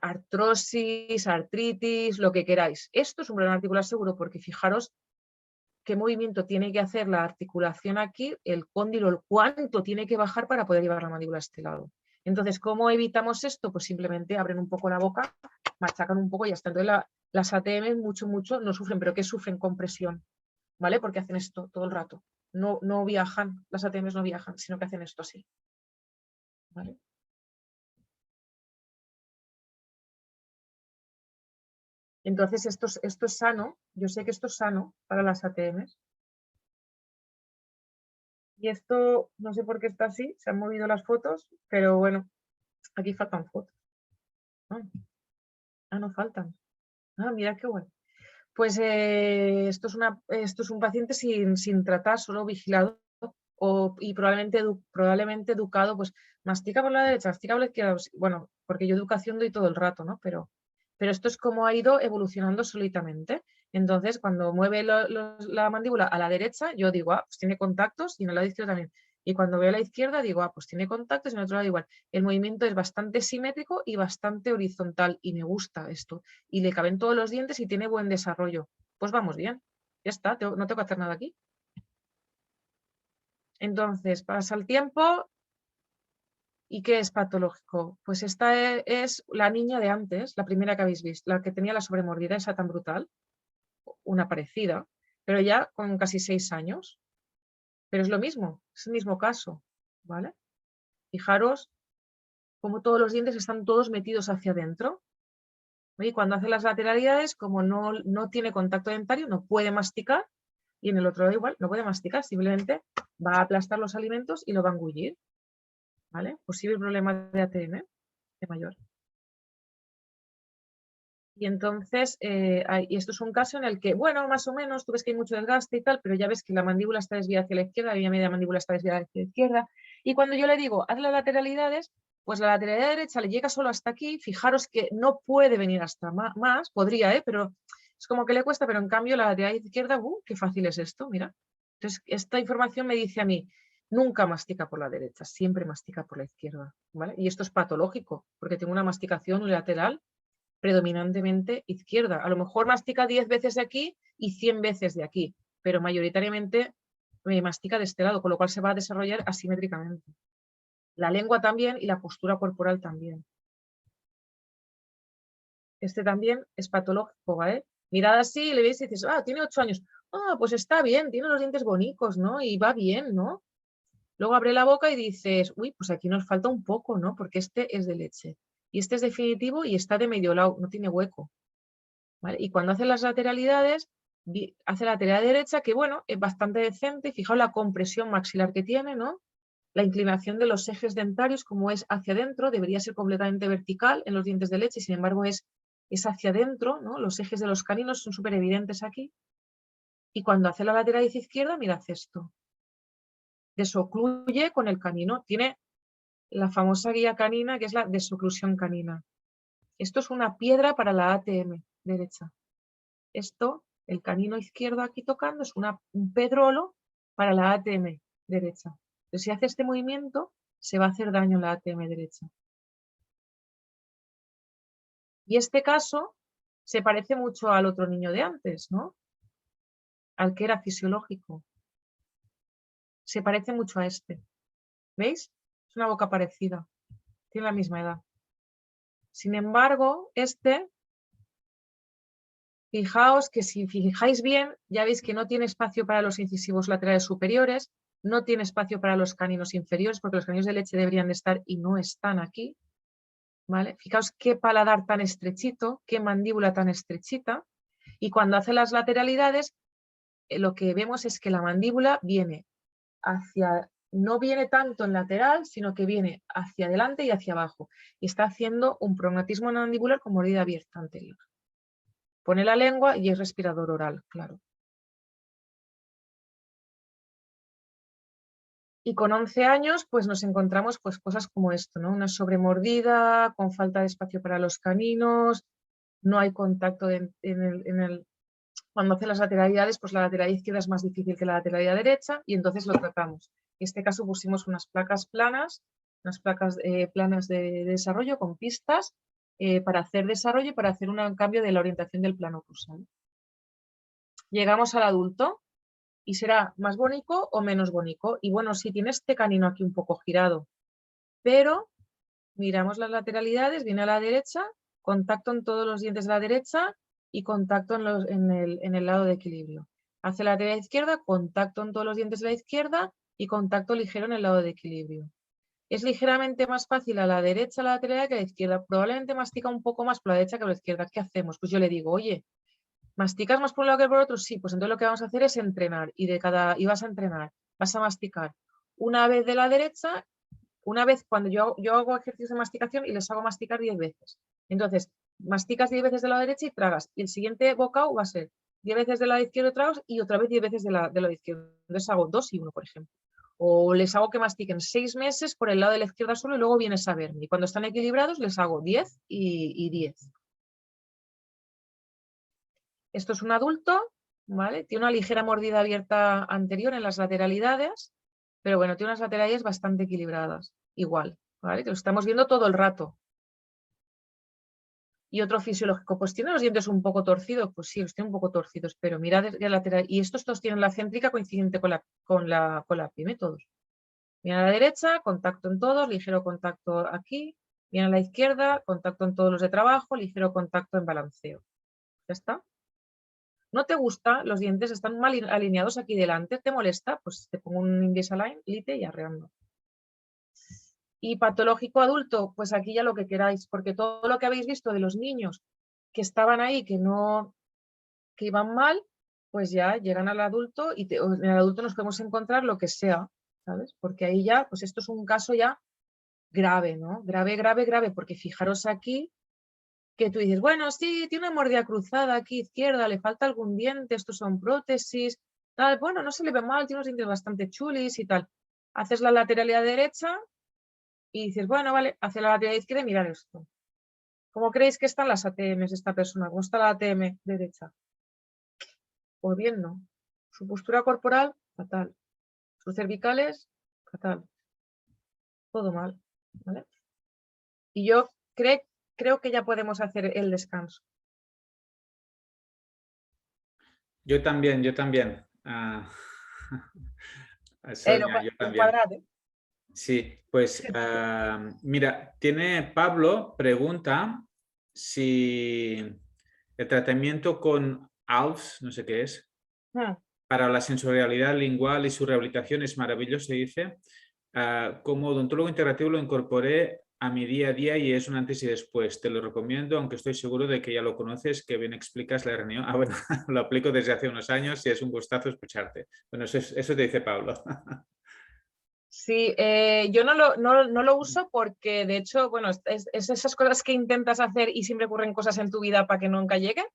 artrosis, artritis, lo que queráis. Esto es un problema articular seguro porque fijaros qué movimiento tiene que hacer la articulación aquí, el cóndilo, el cuánto tiene que bajar para poder llevar la mandíbula a este lado. Entonces, ¿cómo evitamos esto? Pues simplemente abren un poco la boca, machacan un poco y ya está. Entonces, las ATM mucho no sufren, pero ¿qué sufren? Compresión, ¿vale? Porque hacen esto todo el rato. No viajan, las ATM no viajan, sino que hacen esto así, ¿vale? Entonces, esto es sano, yo sé que esto es sano para las ATMs. Y esto, no sé por qué está así, se han movido las fotos, pero bueno, aquí faltan fotos. No faltan. Mira qué bueno. Pues esto es un paciente sin tratar, solo vigilado y probablemente educado, pues mastica por la derecha, mastica por la izquierda. Bueno, porque yo educación doy todo el rato, ¿no? Pero esto es como ha ido evolucionando solitamente. Entonces, cuando mueve la mandíbula a la derecha, yo digo, pues tiene contactos y en el lado izquierdo también. Y cuando veo a la izquierda, digo, pues tiene contactos y en el otro lado igual. El movimiento es bastante simétrico y bastante horizontal y me gusta esto. Y le caben todos los dientes y tiene buen desarrollo. Pues vamos bien. Ya está, no tengo que hacer nada aquí. Entonces, pasa el tiempo. ¿Y qué es patológico? Pues esta es la niña de antes, la primera que habéis visto, la que tenía la sobremordida, esa tan brutal, una parecida, pero ya con casi 6 años. Pero es lo mismo, es el mismo caso, ¿vale? Fijaros cómo todos los dientes están todos metidos hacia adentro. Y cuando hace las lateralidades, como no tiene contacto dentario, no puede masticar, y en el otro lado igual, no puede masticar, simplemente va a aplastar los alimentos y lo va a engullir, ¿vale? Posible problema de ATM de mayor. Y entonces, y esto es un caso en el que, bueno, más o menos, tú ves que hay mucho desgaste y tal, pero ya ves que la mandíbula está desviada hacia la izquierda, la media mandíbula está desviada hacia la izquierda. Y cuando yo le digo, haz las lateralidades, pues la lateralidad derecha le llega solo hasta aquí. Fijaros que no puede venir hasta más, podría, pero es como que le cuesta, pero en cambio la lateralidad izquierda, qué fácil es esto, mira. Entonces, esta información me dice a mí, nunca mastica por la derecha, siempre mastica por la izquierda, ¿vale? Y esto es patológico, porque tengo una masticación unilateral predominantemente izquierda. A lo mejor mastica 10 veces de aquí y 100 veces de aquí, pero mayoritariamente me mastica de este lado, con lo cual se va a desarrollar asimétricamente. La lengua también y la postura corporal también. Este también es patológico, ¿vale? Mirad así y le veis y dices, tiene 8 años. Pues está bien, tiene los dientes bonitos, ¿no? Y va bien, ¿no? Luego abre la boca y dices, uy, pues aquí nos falta un poco, ¿no? Porque este es de leche. Y este es definitivo y está de medio lado, no tiene hueco. ¿Vale? Y cuando hace las lateralidades, hace la lateral derecha, que bueno, es bastante decente. Fijaos la compresión maxilar que tiene, ¿no? La inclinación de los ejes dentarios, como es hacia adentro, debería ser completamente vertical en los dientes de leche, sin embargo es es hacia adentro, ¿no? Los ejes de los caninos son súper evidentes aquí. Y cuando hace la lateraliz izquierda, mirad esto. Desocluye con el canino. Tiene la famosa guía canina, que es la desoclusión canina. Esto es una piedra para la ATM derecha. Esto, el canino izquierdo aquí tocando, es un pedrolo para la ATM derecha. Entonces, si hace este movimiento, se va a hacer daño en la ATM derecha. Y este caso se parece mucho al otro niño de antes, ¿no? Al que era fisiológico. Se parece mucho a este. ¿Veis? Es una boca parecida. Tiene la misma edad. Sin embargo, este, fijaos que si fijáis bien, ya veis que no tiene espacio para los incisivos laterales superiores, no tiene espacio para los caninos inferiores, porque los caninos de leche deberían de estar y no están aquí. ¿Vale? Fijaos qué paladar tan estrechito, qué mandíbula tan estrechita. Y cuando hace las lateralidades, lo que vemos es que la mandíbula viene hacia, no viene tanto en lateral, sino que viene hacia adelante y hacia abajo. Y está haciendo un prognatismo mandibular con mordida abierta anterior. Pone la lengua y es respirador oral, claro. Y con 11 años, pues nos encontramos pues, cosas como esto, ¿no? Una sobremordida, con falta de espacio para los caninos, no hay contacto cuando hace las lateralidades, pues la lateralidad izquierda es más difícil que la lateralidad derecha y entonces lo tratamos. En este caso pusimos unas placas planas, unas placas planas de desarrollo con pistas para hacer desarrollo y para hacer un cambio de la orientación del plano cruzado. Llegamos al adulto y será más bonito o menos bonito. Y bueno, sí, tiene este canino aquí un poco girado, pero miramos las lateralidades, viene a la derecha, contacto en todos los dientes de la derecha y contacto en el lado de equilibrio. Hace la lateral izquierda, contacto en todos los dientes de la izquierda y contacto ligero en el lado de equilibrio. Es ligeramente más fácil a la derecha la lateral que a la izquierda. Probablemente mastica un poco más por la derecha que por la izquierda. ¿Qué hacemos? Pues yo le digo, oye, ¿masticas más por un lado que por otro? Sí, pues entonces lo que vamos a hacer es entrenar y vas a entrenar, vas a masticar una vez de la derecha, una vez cuando yo hago ejercicios de masticación y les hago masticar 10 veces. Entonces, masticas 10 veces de la derecha y tragas. Y el siguiente bocado va a ser 10 veces de la izquierda y tragas y otra vez 10 veces de la izquierda. Entonces hago 2 y 1, por ejemplo. O les hago que mastiquen 6 meses por el lado de la izquierda solo y luego vienes a verme. Y cuando están equilibrados les hago 10 y 10. Esto es un adulto, ¿vale? Tiene una ligera mordida abierta anterior en las lateralidades, pero bueno, tiene unas lateralidades bastante equilibradas, igual, ¿vale? Que lo estamos viendo todo el rato. Y otro fisiológico, pues tiene los dientes un poco torcidos, pues sí, los tiene un poco torcidos, pero mirad el lateral, y estos todos tienen la céntrica coincidente con la pyme, todos. Viene a la derecha, contacto en todos, ligero contacto aquí, viene a la izquierda, contacto en todos los de trabajo, ligero contacto en balanceo. ¿Ya está? ¿No te gusta? Los dientes están mal alineados aquí delante, ¿te molesta? Pues te pongo un Invisalign, lite y arreando. Y patológico adulto, pues aquí ya lo que queráis, porque todo lo que habéis visto de los niños que estaban ahí, que iban mal, pues ya llegan al adulto y en el adulto nos podemos encontrar lo que sea, ¿sabes? Porque ahí ya, pues esto es un caso ya grave, ¿no? Grave, grave, grave, porque fijaros aquí que tú dices, bueno, sí, tiene una mordida cruzada aquí izquierda, le falta algún diente, estos son prótesis, tal, bueno, no se le ve mal, tiene unos dientes bastante chulis y tal. Haces la lateralidad derecha y dices, bueno, vale, hace la lateralidad izquierda y mirar esto. ¿Cómo creéis que están las ATMs de esta persona? ¿Cómo está la ATM derecha? Pues bien, no. Su postura corporal, fatal. Sus cervicales, fatal. Todo mal, ¿vale? Y yo creo que ya podemos hacer el descanso. Yo también, yo también. Sonia, yo Un también. cuadrado. Sí, pues mira, Pablo pregunta si el tratamiento con ALFs, no sé qué es, para la sensorialidad lingual y su rehabilitación es maravilloso, dice. Como odontólogo integrativo lo incorporé a mi día a día y es un antes y después. Te lo recomiendo, aunque estoy seguro de que ya lo conoces, que bien explicas la RNO. Bueno, lo aplico desde hace unos años y es un gustazo escucharte. Bueno, eso te dice Pablo. Sí, yo no lo uso porque, de hecho, bueno, es esas cosas que intentas hacer y siempre ocurren cosas en tu vida para que nunca lleguen.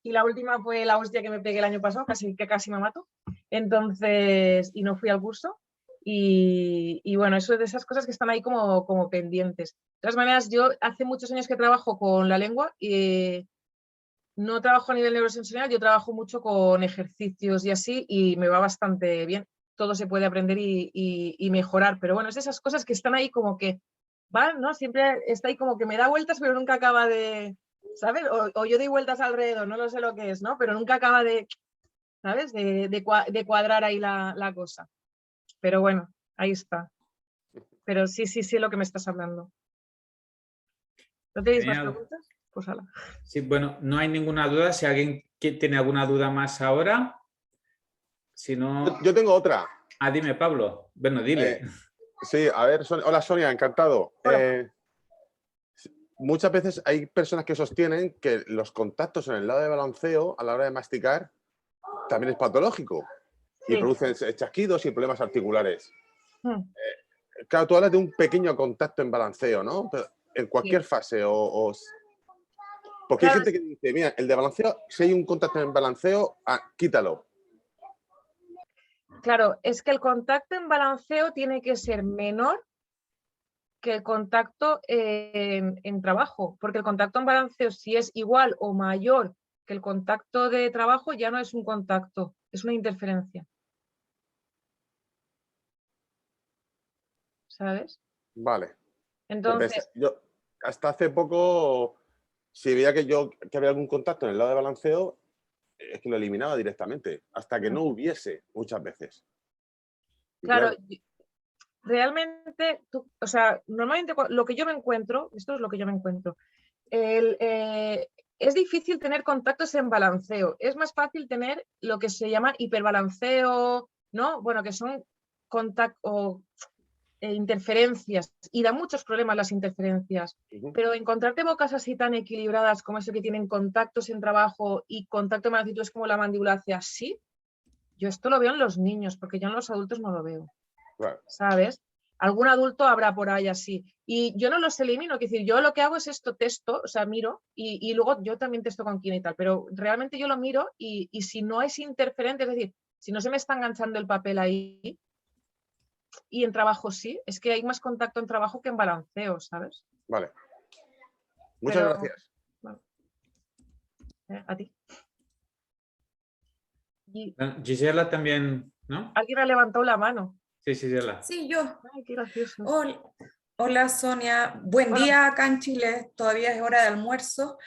Y la última fue la hostia que me pegué el año pasado, casi me mato. Entonces, y no fui al curso. Y bueno, eso es de esas cosas que están ahí como pendientes. De todas maneras, yo hace muchos años que trabajo con la lengua y no trabajo a nivel neurosensorial, yo trabajo mucho con ejercicios y así y me va bastante bien. Todo se puede aprender y mejorar, pero bueno, es de esas cosas que están ahí como que van, ¿no? Siempre está ahí como que me da vueltas, pero nunca acaba de, ¿sabes? O yo doy vueltas alrededor, no lo sé lo que es, ¿no? Pero nunca acaba de, ¿sabes? De cuadrar ahí la cosa. Pero bueno, ahí está. Pero sí, lo que me estás hablando. ¿No tenéis más Genial. preguntas? Pues hala. Sí, bueno, no hay ninguna duda. Si alguien tiene alguna duda más ahora, si no... Yo tengo otra. Dime, Pablo. Bueno, dile. Sí, a ver, hola Sonia, encantado. Hola. Muchas veces hay personas que sostienen que los contactos en el lado de balanceo a la hora de masticar también es patológico y Sí. producen chasquidos y problemas articulares. Hmm. Claro, tú hablas de un pequeño contacto en balanceo, ¿no? Pero en cualquier Sí. fase porque hay Claro, gente que dice, mira, el de balanceo, si hay un contacto en balanceo, quítalo. claro, es que el contacto en balanceo tiene que ser menor que el contacto en trabajo, porque el contacto en balanceo, si es igual o mayor que el contacto de trabajo, ya no es un contacto, es una interferencia. ¿Sabes? Vale. Entonces, Yo hasta hace poco, si veía que había algún contacto en el lado de balanceo, es que lo eliminaba directamente, hasta que no hubiese muchas veces. Y claro, claro, realmente, o sea, normalmente lo que yo me encuentro, esto es lo que yo me encuentro, es difícil tener contactos en balanceo, es más fácil tener lo que se llama hiperbalanceo, ¿no? Bueno, que son interferencias y da muchos problemas las interferencias, pero encontrarte bocas así tan equilibradas como eso que tienen contactos en trabajo y contacto en balanceo es como la mandíbula hace así, yo esto lo veo en los niños, porque yo en los adultos no lo veo. claro. ¿Sabes? Algún adulto habrá por ahí así. Y yo no los elimino, es decir, yo lo que hago es esto, testo, o sea, miro y luego yo también testo con Kina y tal, pero realmente yo lo miro y si no es interferente, es decir, si no se me está enganchando el papel ahí y en trabajo sí, es que hay más contacto en trabajo que en balanceo, ¿sabes? Vale. Muchas Pero, gracias. bueno, a ti. Y Gisela también, ¿no? alguien ha levantado la mano. Sí, Gisela. Sí, yo. Ay, qué gracioso. Hola, Sonia. Buen Hola. día acá en Chile. Todavía es hora de almuerzo.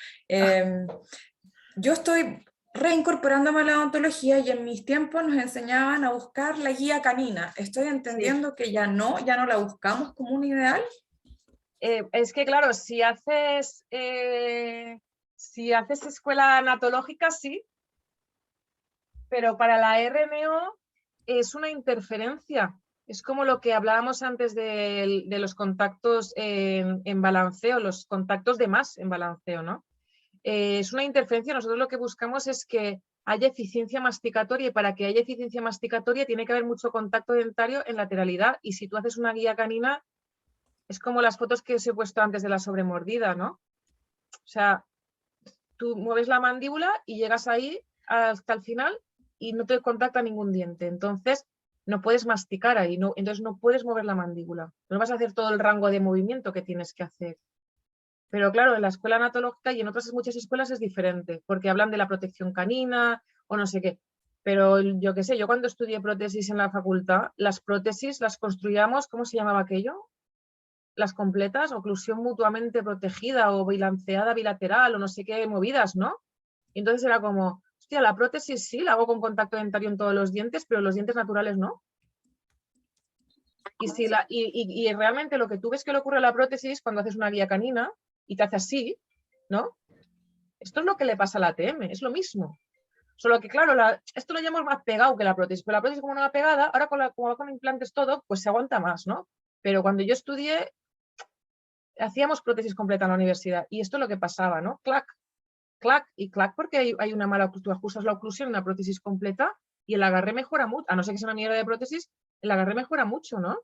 Yo estoy reincorporándome a la odontología y en mis tiempos nos enseñaban a buscar la guía canina. Estoy entendiendo que ya no la buscamos como un ideal. Es que, claro, si haces escuela anatológica, sí, pero para la RNO es una interferencia. Es como lo que hablábamos antes de los contactos en balanceo, los contactos de más en balanceo, ¿no? Es una interferencia. Nosotros lo que buscamos es que haya eficiencia masticatoria y para que haya eficiencia masticatoria tiene que haber mucho contacto dentario en lateralidad y si tú haces una guía canina es como las fotos que os he puesto antes de la sobremordida, ¿no? O sea, tú mueves la mandíbula y llegas ahí hasta el final y no te contacta ningún diente. Entonces, no puedes masticar ahí, no, entonces no puedes mover la mandíbula. No vas a hacer todo el rango de movimiento que tienes que hacer. Pero claro, en la escuela anatológica y en otras muchas escuelas es diferente, porque hablan de la protección canina o no sé qué. Pero yo qué sé, yo cuando estudié prótesis en la facultad, las prótesis las construíamos, ¿cómo se llamaba aquello? Las completas, oclusión mutuamente protegida o bilanceada bilateral o no sé qué movidas, ¿no? Y entonces era como, hostia, la prótesis sí, la hago con contacto dentario en todos los dientes, pero los dientes naturales no. Y realmente lo que tú ves que le ocurre a la prótesis cuando haces una guía canina y te hace así, ¿no? Esto es lo que le pasa a la ATM, es lo mismo. Solo que, claro, esto lo llamamos más pegado que la prótesis, pero la prótesis como no va pegada, ahora como va con implantes todo, pues se aguanta más, ¿no? Pero cuando yo estudié, hacíamos prótesis completa en la universidad y esto es lo que pasaba, ¿no? Clac, clac y clac porque hay una mala oclusión. Tú ajustas la oclusión en una prótesis completa y el agarre mejora mucho, a no ser que sea una mierda de prótesis, el agarre mejora mucho, ¿no?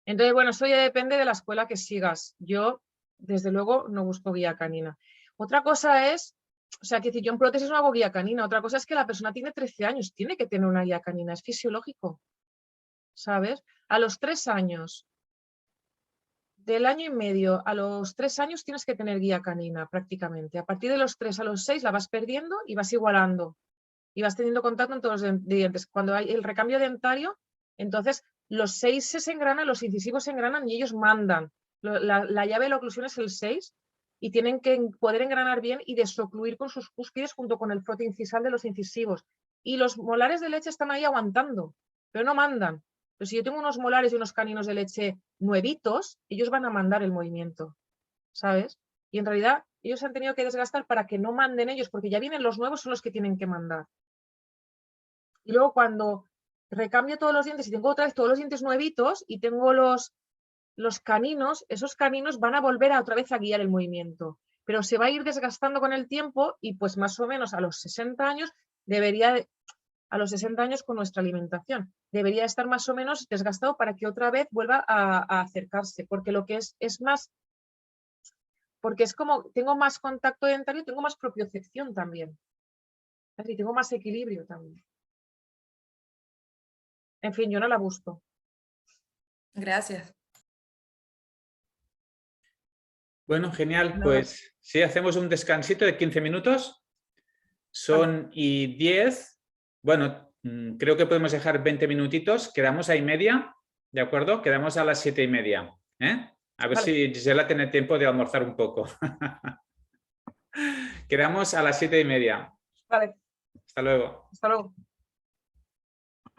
Entonces, bueno, eso ya depende de la escuela que sigas. Yo, desde luego, no busco guía canina. Otra cosa es, o sea, que si yo en prótesis no hago guía canina, otra cosa es que la persona tiene 13 años, tiene que tener una guía canina, es fisiológico, ¿sabes? A los 3 años, del año y medio a los 3 años tienes que tener guía canina prácticamente. A partir de los 3 a los 6 la vas perdiendo y vas igualando. Y vas teniendo contacto en todos los dientes. Cuando hay el recambio dentario, entonces los 6 se engranan, los incisivos se engranan y ellos mandan. La llave de la oclusión es el 6 y tienen que poder engranar bien y desocluir con sus cúspides junto con el frote incisal de los incisivos. Y los molares de leche están ahí aguantando, pero no mandan. Pero si yo tengo unos molares y unos caninos de leche nuevitos, ellos van a mandar el movimiento, ¿sabes? Y en realidad ellos han tenido que desgastar para que no manden ellos, porque ya vienen los nuevos, son los que tienen que mandar. Y luego cuando recambio todos los dientes y tengo otra vez todos los dientes nuevitos y tengo los caninos, esos caninos van a volver otra vez a guiar el movimiento. Pero se va a ir desgastando con el tiempo y pues más o menos a los 60 años a los 60 años con nuestra alimentación, debería estar más o menos desgastado para que otra vez vuelva a acercarse. Porque lo que es más, porque es como, tengo más contacto dentario, tengo más propiocepción también. Es decir, tengo más equilibrio también. En fin, yo no la busco. Gracias. Bueno, genial. No. Pues sí, hacemos un descansito de 15 minutos. Son y 10. Bueno, creo que podemos dejar 20 minutitos. Quedamos a y media, ¿de acuerdo? Quedamos a las 7:30. A ver si Gisela tiene tiempo de almorzar un poco. Quedamos a las 7:30. Vale. Hasta luego. Hasta luego.